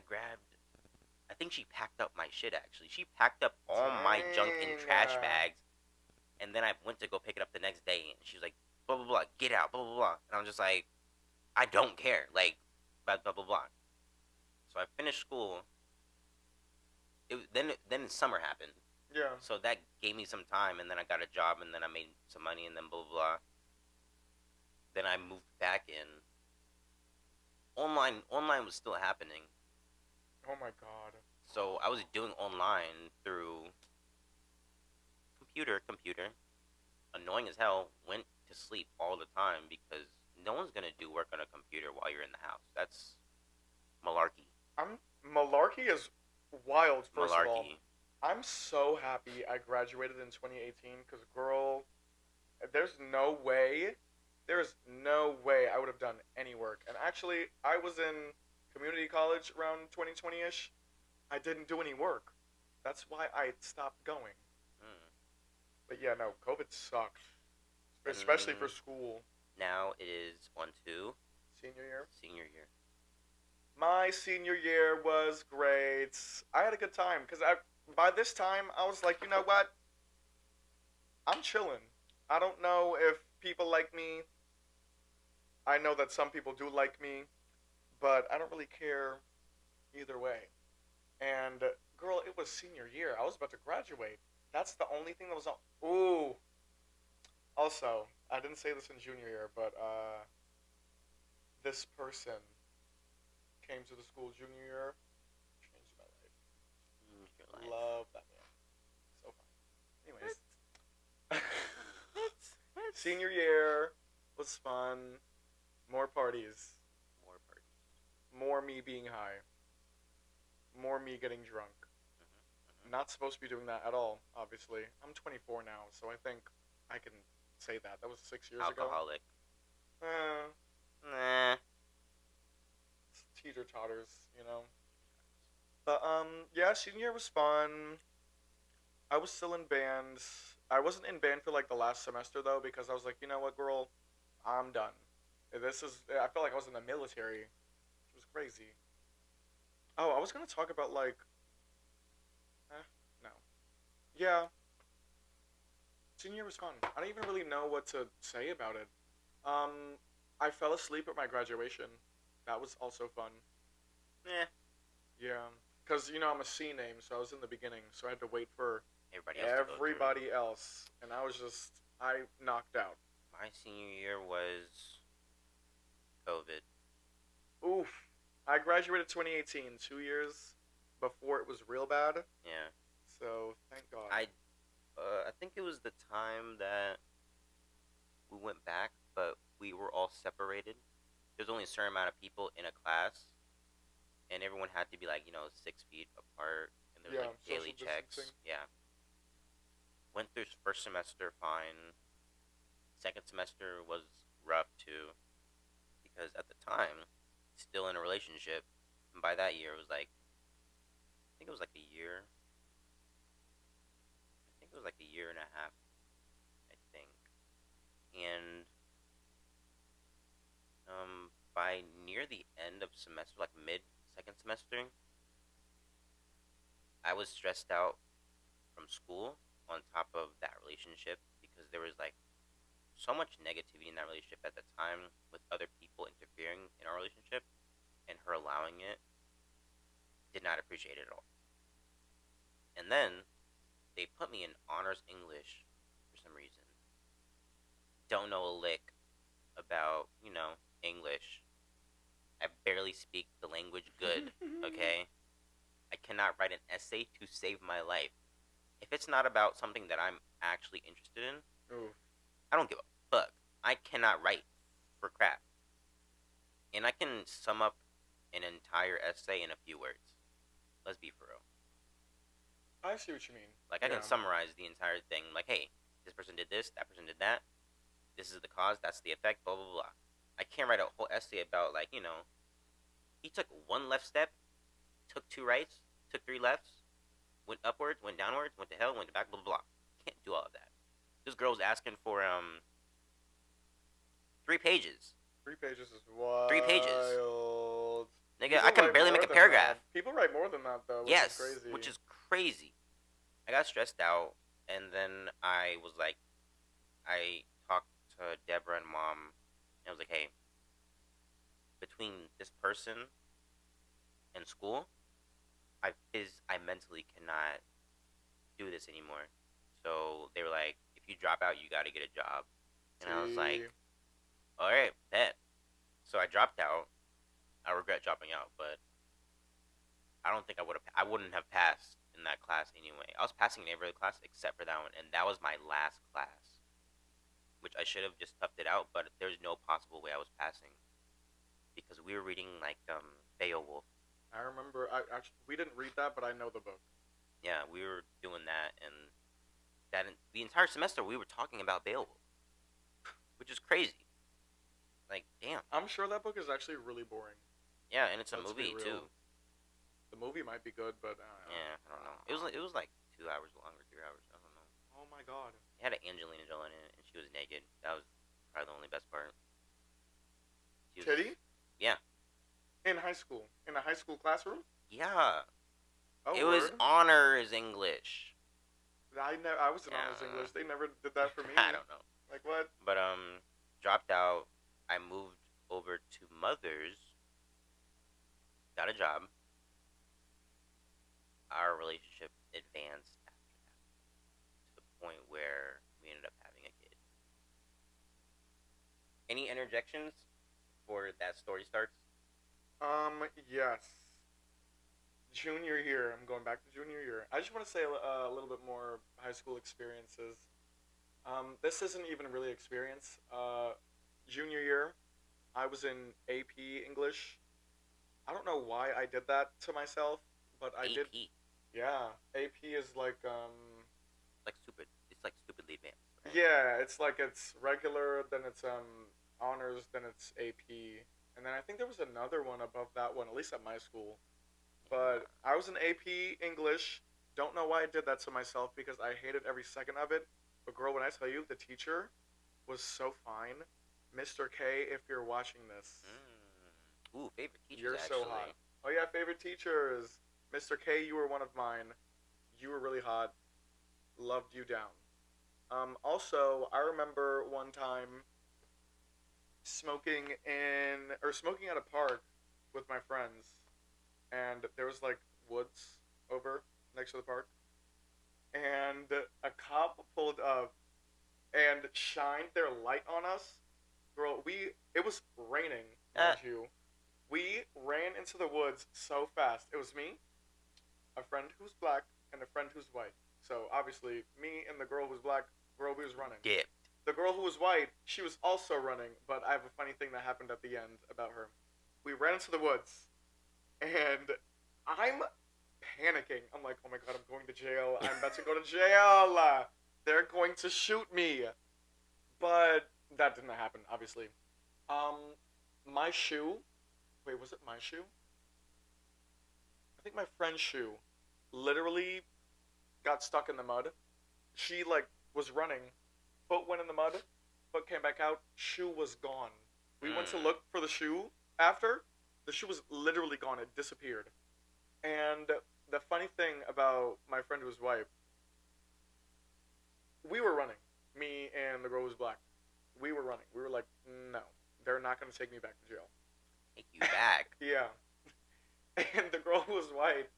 grabbed. I think she packed up my shit. Actually, she packed up all my junk in trash Dang. bags, and then I went to go pick it up the next day, and she was like, "Blah blah blah, get out, blah blah blah," and I'm just like, "I don't care," like, blah blah blah blah. So I finished school. Then summer happened, Yeah. so that gave me some time, and then I got a job, and then I made some money, and then blah blah blah. Then I moved back in. Online was still happening, Oh my god. so I was doing online through computer. Annoying as hell. Went to sleep all the time because no one's gonna do work on a computer while you're in the house. That's malarkey. Malarkey is wild. First of all, Malarkey. I'm so happy I graduated in 2018 because, girl, there's no way, I would have done any work. And actually, I was in community college around 2020-ish. I didn't do any work. That's why I stopped going. Mm. But yeah, no, COVID sucked, especially for Mm. school. Now it is on to Senior year. senior year. My senior year was great. I had a good time because by this time I was like, you know what? I'm chilling. I don't know if people like me. I know that some people do like me, but I don't really care either way. And girl, it was senior year. I was about to graduate. That's the only thing that was on. Ooh. Also, I didn't say this in junior year, but this person came to the school junior year, changed my life. Your life. Love that man. So fun. Anyways, senior year was fun. More parties. More parties. More me being high. More me getting drunk. Not supposed to be doing that at all, obviously. I'm 24 now, so I think I can say that. That was 6 years Alcoholic. ago. Nah. Teeter totters, you know. But yeah, senior year was fun. I was still in band. I wasn't in band for like the last semester though because I was like, you know what, girl, I'm done. I felt like I was in the military. It was crazy. Oh, I was gonna talk about like, no, yeah, senior year was fun. I don't even really know what to say about it. I fell asleep at my graduation. That was also fun. Eh. Yeah. because I'm a C name, so I was in the beginning, so I had to wait for Everybody else to go through. everybody else, and I knocked out. My senior year was COVID. Oof. I graduated 2018, 2 years before it was real bad. Yeah. So thank God. I think it was the time that we went back, but we were all separated. There's only a certain amount of people in a class, and everyone had to be like 6 feet apart, and there was like daily checks. Distancing. Yeah. Went through first semester fine. Second semester was rough too, because at the time, still in a relationship, and by that year it was like, I think it was like a year. I think it was like a year and a half. I think, and by near the end of semester, like mid second semester, I was stressed out from school on top of that relationship because there was like so much negativity in that relationship at the time with other people interfering in our relationship and her allowing it. Did not appreciate it at all. And then they put me in honors English for some reason. Don't know a lick about, English. I barely speak the language good, okay? I cannot write an essay to save my life. If it's not about something that I'm actually interested in, Oof. I don't give a fuck. I cannot write for crap. And I can sum up an entire essay in a few words. Let's be for real. I see what you mean. Like, I can summarize the entire thing. Like, hey, this person did this, that person did that. This is the cause, that's the effect, blah, blah, blah. I can't write a whole essay about, like, he took one left step, took two rights, took three lefts, went upwards, went downwards, went to hell, went to back, blah, blah, blah. Can't do all of that. This girl's asking for, 3 pages. 3 pages is wild. 3 pages. Nigga, People I can barely make a paragraph. People write more than that, though, yes, is crazy. Which is crazy. I got stressed out, and then I was like, I talked to Deborah and Mom, and I was like, hey, between this person and school, I mentally cannot do this anymore. So they were like, if you drop out, you got to get a job. And I was like, all right, bet. So I dropped out. I regret dropping out, but I don't think I wouldn't have passed in that class anyway. I was passing in every other class except for that one, and that was my last class, which I should have just toughed it out, but there's no possible way I was passing because we were reading like Beowulf. I remember. We didn't read that, but I know the book. Yeah, we were doing that, and the entire semester we were talking about Beowulf, which is crazy. Like, damn. I'm sure that book is actually really boring. Yeah, and it's a movie too. The movie might be good, but yeah, I don't know. It was like 2 hours long or 3 hours. I don't know. Oh my god. It had an Angelina Jolie in it, and she was naked. That was probably the only best part. Titty? Yeah. In high school, in a high school classroom. Yeah. Oh, it was honors English. I was in honors English. They never did that for me. I don't know. Like what? But dropped out. I moved over to Mother's. Got a job. Our relationship advanced after that to the point where we ended up having a kid. Any interjections before that story starts? Yes. Junior year. I'm going back to junior year. I just want to say a little bit more high school experiences. This isn't even really experience. Junior year, I was in AP English. I don't know why I did that to myself, but I did. Yeah, AP is like like stupid. It's like stupidly advanced. Right? Yeah, it's like it's regular, then it's honors, then it's AP, and then I think there was another one above that one, at least at my school. But I was in AP English. Don't know why I did that to myself because I hated every second of it. But girl, when I tell you, the teacher was so fine. Mr. K, if you're watching this. Ooh, favorite teachers, you're actually. So hot. Oh yeah, favorite teachers. Mr. K, you were one of mine. You were really hot. Loved you down. Also, I remember one time smoking at a park with my friends. and there was like woods over next to the park, and a cop pulled up and shined their light on us. Girl, it was raining, Uh, mind you. We ran into the woods so fast. It was me, a friend who's black, and a friend who's white. So obviously, me and the girl who's black, girl who was running. dipped. The girl who was white, she was also running, but I have a funny thing that happened at the end about her. We ran into the woods, and I'm panicking. I'm like, oh my god, I'm going to jail. I'm about to go to jail. They're going to shoot me. But that didn't happen, obviously. My shoe. Wait, was it my shoe? I think my friend's shoe literally got stuck in the mud. She like was running, foot went in the mud, foot came back out, shoe was gone. We went to look for the shoe after. The shoe was literally gone. It disappeared. And the funny thing about my friend who was white, we were running. Me and the girl who was black. We were running. We were like, no, they're not going to take me back to jail. Take you back. Yeah. And the girl who was white,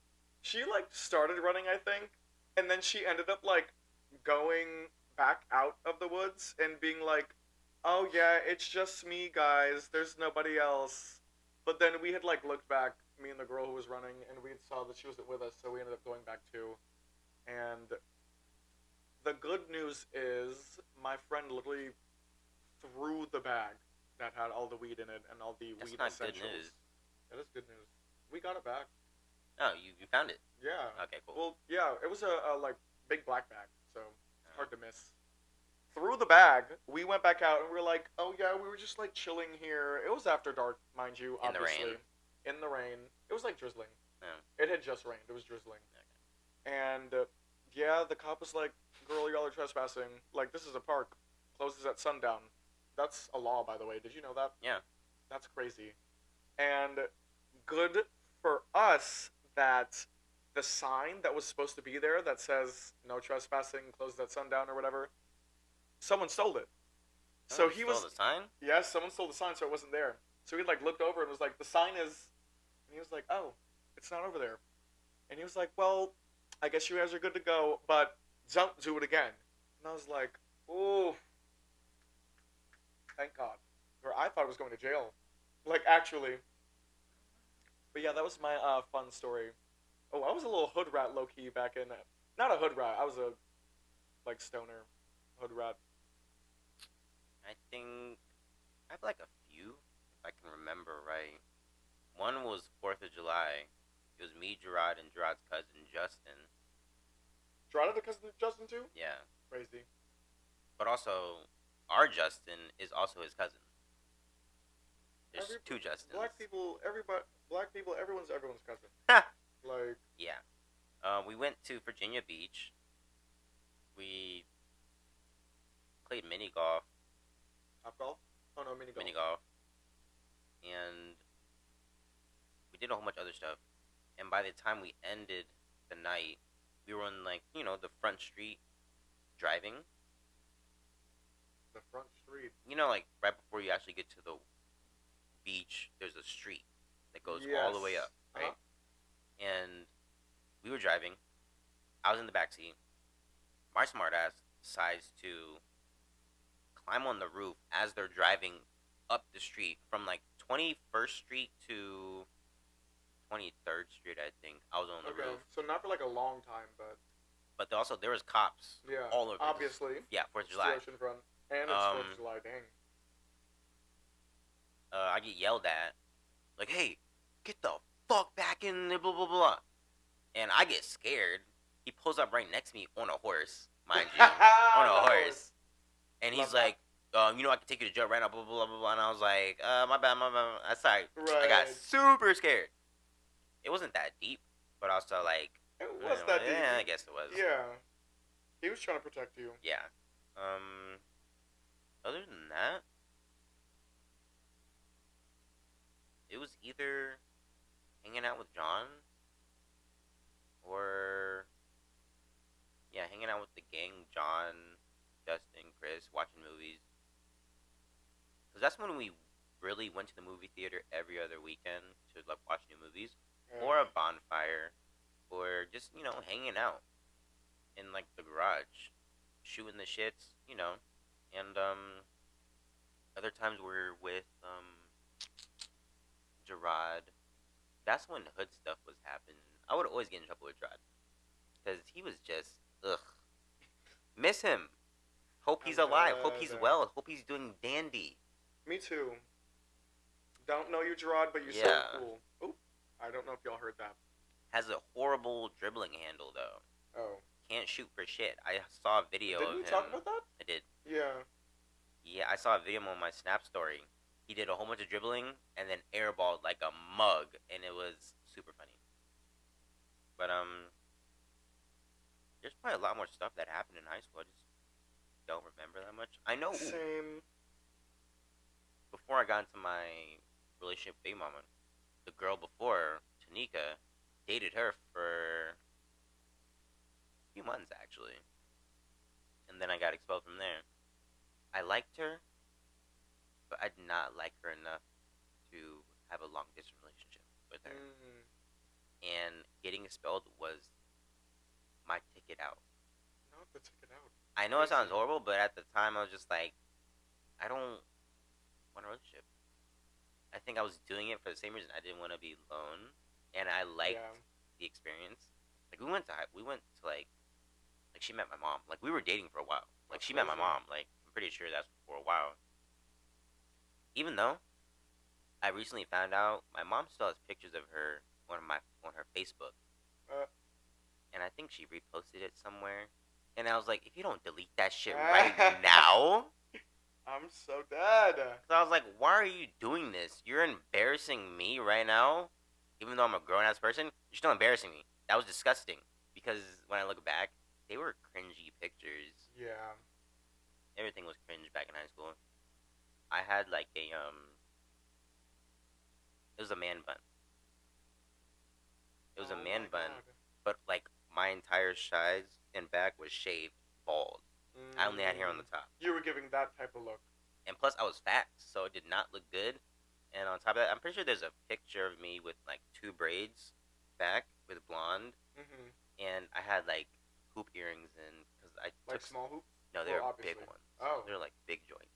she like started running, I think, and then she ended up like going back out of the woods and being like, "Oh yeah, it's just me, guys. There's nobody else." But then we had like looked back, me and the girl who was running, and we had saw that she wasn't with us, so we ended up going back too. And the good news is my friend literally threw the bag that had all the weed in it and all the That's weed not essentials. good news. That is good news. We got it back. Oh, you found it. Yeah. Okay, cool. Well, yeah, it was a like big black bag, so it's hard to miss. Through the bag, we went back out and we were like, oh yeah, we were just like chilling here. It was after dark, mind you, In the obviously. rain. In the rain. It was like drizzling. Yeah. It had just rained. It was drizzling. Okay. And yeah, the cop was like, girl, y'all are trespassing. Like, this is a park. Closes at sundown. That's a law, by the way. Did you know that? Yeah. That's crazy. And good for us that the sign that was supposed to be there that says no trespassing, closed at sundown or whatever, someone stole it. So he was stole the sign. yes, someone stole the sign, so it wasn't there. So he like looked over and was like, the sign is, and he was like, oh, it's not over there. And he was like, well, I guess you guys are good to go, but don't do it again. And I was like, ooh, thank God. Or I thought I was going to jail, like actually. But yeah, that was my fun story. Oh, I was a little hood rat low key back in. Not a hood rat. I was a like stoner hood rat. I think I have like a few, if I can remember right. One was 4th of July. It was me, Gerard, and Gerard's cousin, Justin. Gerard had a cousin Justin too? Yeah. Crazy. But also, our Justin is also his cousin. There's two Justins. Black people, everyone's cousin. Like, yeah. We went to Virginia Beach. We played mini golf. Top golf? Oh no, mini golf. Mini golf. And we did a whole bunch of other stuff. And by the time we ended the night, we were on like, the front street driving. The front street. Like right before you actually get to the beach, there's a street that goes all the way up, right? And we were driving. I was in the backseat. My smartass decides to climb on the roof as they're driving up the street from like 21st Street to 23rd Street, I think. I was on the roof. So not for like a long time, but also there was cops all over. Obviously. Yeah, 4th of July. Front. And it's 4th of July, dang. I get yelled at, like, hey, get the fuck back in there, blah, blah, blah. And I get scared. He pulls up right next to me on a horse, mind you. On a horse. And he's like, I can take you to jail right now, blah, blah, blah, blah. And I was like, my bad. I'm sorry. Right. I got super scared. It wasn't that deep, but also, like... It was that deep. Yeah, I guess it was. Yeah. He was trying to protect you. Yeah. Other than that, it was either hanging out with John or hanging out with the gang, John, Justin, Chris, watching movies. Because that's when we really went to the movie theater every other weekend to like watch new movies. Yeah. or a bonfire, or just hanging out in like the garage, shooting the shits, and other times we're with Gerard. That's when hood stuff was happening. I would always get in trouble with Gerard because he was just ugh. Miss him. Hope he's I'm alive. Hope he's dead. well. Hope he's doing dandy. Me too. Don't know you, Gerard, but you sound Yeah. cool. Oop. I don't know if y'all heard that. Has a horrible dribbling handle though. Oh. Can't shoot for shit. I saw a video Didn't of we him. talk about that? I did. Yeah. Yeah, I saw a video on my Snap story. He did a whole bunch of dribbling and then airballed like a mug, and it was super funny. But there's probably a lot more stuff that happened in high school. I just don't remember that much. I know. Same. Before I got into my relationship with Baby Mama, the girl before, Tanika, dated her for a few months actually, and then I got expelled from there. I liked her, but I did not like her enough to have a long distance relationship with her. And getting expelled was my ticket out. Not the ticket out. I know it sounds horrible, but at the time I was just like, I don't want a relationship. I think I was doing it for the same reason. I didn't want to be alone, and I liked the experience. Like we went to like she met my mom. Like we were dating for a while. Like she met my mom. Like I'm pretty sure that's for a while. Even though I recently found out my mom still has pictures of her on her Facebook, and I think she reposted it somewhere. And I was like, if you don't delete that shit right now, I'm so dead. So I was like, why are you doing this? You're embarrassing me right now, even though I'm a grown ass person. You're still embarrassing me. That was disgusting because when I look back, they were cringy pictures. Yeah. Everything was cringe back in high school. I had like it was a man bun. It was a man bun, but like my entire sides and back was shaved bald. I only had hair on the top. You were giving that type of look. And plus, I was fat, so it did not look good. And on top of that, I'm pretty sure there's a picture of me with like 2 braids back with blonde, and I had like hoop earrings and because I like took small hoops. No, they were big ones. Oh, they're like big joints.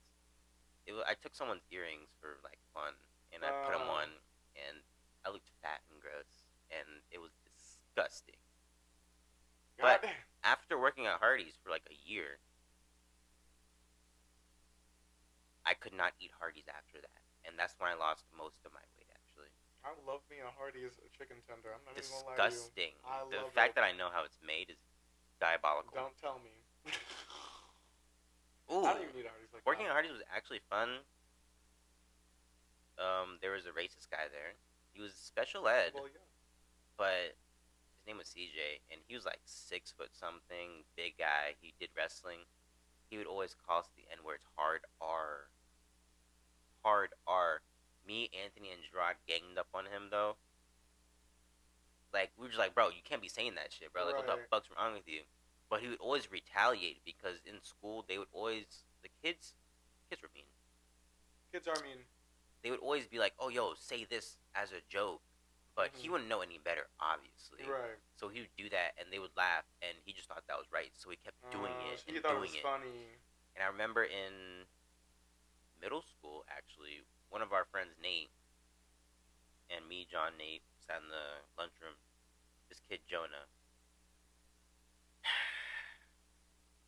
I took someone's earrings for like fun, and I put them on, and I looked fat and gross, and it was disgusting. But after working at Hardee's for like a year, I could not eat Hardee's after that, and that's when I lost most of my weight. Actually, I love me a Hardee's chicken tender. I'm not disgusting. even gonna lie to you. The fact that I know how it's made is diabolical. Don't tell me. Ooh, I don't even eat Hardee's like working that. at Hardee's was actually fun. There was a racist guy there. He was special ed, Well, yeah. but his name was CJ, and he was like 6 foot something, big guy. He did wrestling. He would always call us the N words, hard R. Hard R. Me, Anthony, and Gerard ganged up on him though. Like we were just like, bro, you can't be saying that shit, bro. Like, what the fuck's wrong with you? But he would always retaliate because in school they would always the kids were mean. Kids are mean. They would always be like, oh, yo, say this as a joke. But he wouldn't know any better, obviously. Right. So he would do that, and they would laugh, and he just thought that was right. So he kept doing it So and he thought doing it was it. funny. And I remember in middle school, actually, one of our friends, Nate, and me, John, Nate, sat in the lunchroom. This kid, Jonah.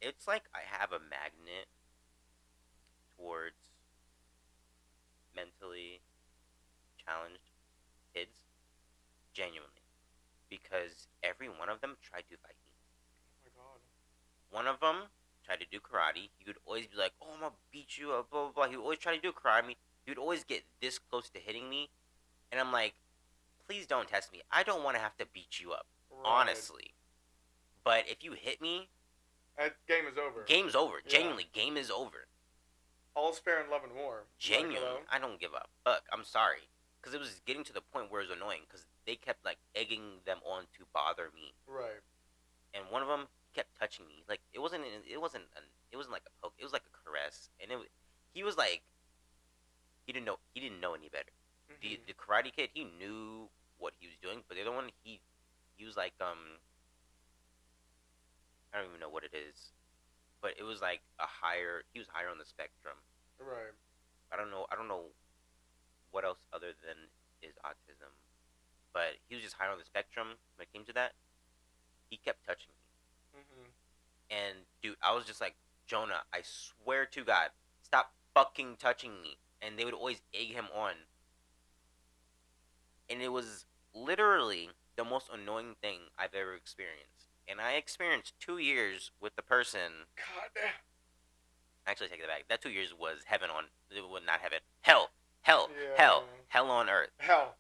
It's like I have a magnet towards mentally challenged kids, genuinely, because every one of them tried to fight me. Oh my god. One of them tried to do karate. He would always be like, "Oh, I'm gonna beat you up," blah blah blah. He would always try to do karate. He would always get this close to hitting me, and I'm like, "Please don't test me. I don't want to have to beat you up, honestly. But if you hit me, game is over. Game's over. Yeah. Genuinely, game is over. All's fair in love and war. Genuinely, I don't give a fuck. I'm sorry. Because it was getting to the point where it was annoying. Because they kept, like, egging them on to bother me. Right. And one of them kept touching me. Like, it wasn't like a poke. It was like a caress. And he was like, he didn't know any better. The Karate Kid, he knew what he was doing. But like I don't even know what it is, but it was like he was higher on the spectrum. Right. I don't know what else other than is autism, but he was just higher on the spectrum when it came to that. He kept touching me. Mhm. And dude, I was just like, Jonah, I swear to God, stop fucking touching me. And they would always egg him on. And it was literally the most annoying thing I've ever experienced. And I experienced 2 years with the person. God damn. Actually, take it back. That 2 years was heaven on. It was not heaven. Hell. Hell. Yeah. Hell. Hell on earth. Hell.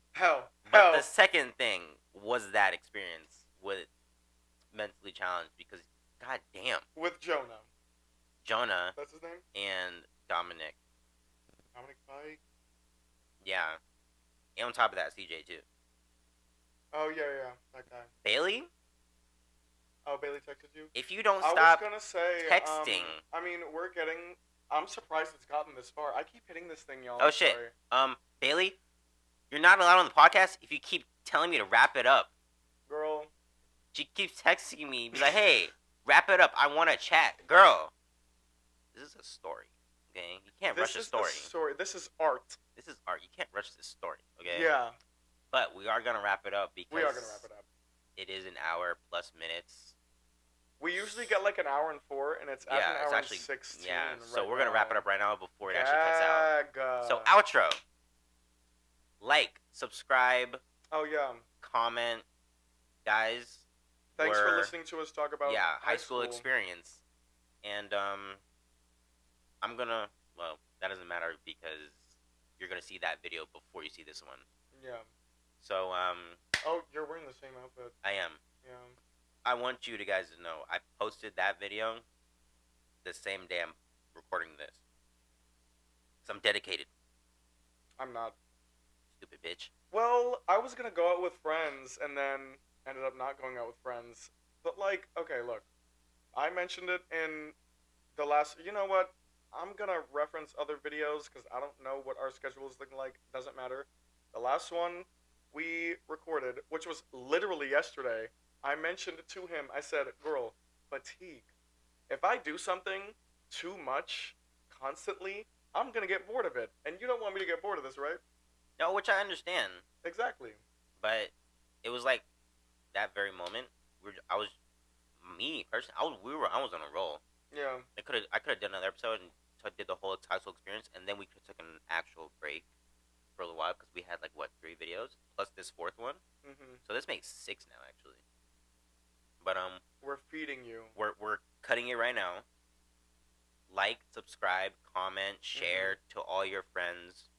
But the second thing was that experience with mentally challenged because, god damn. With Jonah. Jonah. That's his name? And Dominic. Dominic Pike? Yeah. And on top of that, CJ too. Oh, yeah. That guy. Bailey? Oh, Bailey texted you? If you don't stop I was gonna say, texting. I'm surprised it's gotten this far. I keep hitting this thing, y'all. Oh, shit. Bailey, you're not allowed on the podcast if you keep telling me to wrap it up. Girl. She keeps texting me, be like, hey, wrap it up. I want to chat. Girl. This is a story, okay? You can't rush a story. This is art. This is art. You can't rush this story, okay? Yeah. But we are going to wrap it up because... We are going to wrap it up. It is an hour plus minutes. We usually get like an hour and 4, and it's at an hour and 16. Yeah, so right we're going to wrap it up right now before it actually cuts out. So, Gag. outro. Like, subscribe. Oh, yeah. Comment. Guys. Thanks for listening to us talk about high school experience. And, I'm going to... Well, that doesn't matter because you're going to see that video before you see this one. Yeah. So, Oh, you're wearing the same outfit. I am. Yeah. I want you guys to know, I posted that video the same day I'm recording this. Because I'm dedicated. I'm not. Stupid bitch. Well, I was going to go out with friends and then ended up not going out with friends. But, like, okay, look. I mentioned it in the last... You know what? I'm going to reference other videos because I don't know what our schedule is looking like. Doesn't matter. The last one we recorded, which was literally yesterday, I mentioned it to him. I said, girl, fatigue. If I do something too much constantly, I'm going to get bored of it. And you don't want me to get bored of this, right? No, which I understand. Exactly. But it was like that very moment. I was on a roll. Yeah. I could have done another episode and did the whole high school experience, and then we could have taken an actual break for a little while because we had like 3 videos plus this 4th one. Mm-hmm. So this makes 6 now actually. But we're feeding you. We're cutting it right now. Like, subscribe, comment, share to all your friends.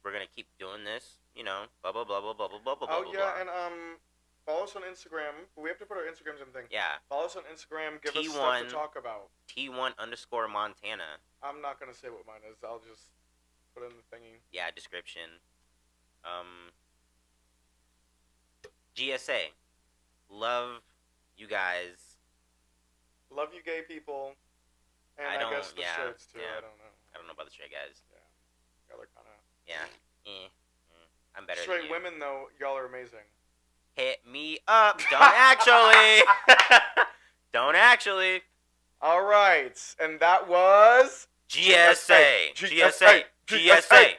We're gonna keep doing this, blah blah blah blah blah blah blah blah. Oh yeah, and follow us on Instagram. We have to put our Instagrams in the thing. Yeah. Follow us on Instagram. Give us stuff to talk about. T1_Montana. I'm not gonna say what mine is. I'll just put it in the thingy. Yeah, description. G.S.A. Love you guys. Love you, gay people. And I guess the straights too. Yeah. I don't know. I don't know about the straight guys. Yeah. Y'all are kind of. Yeah. I'm better Straight than you. women though, y'all are amazing. Hit me up. Don't actually. Don't actually. All right, and that was G.S.A. G.S.A. G.S.A.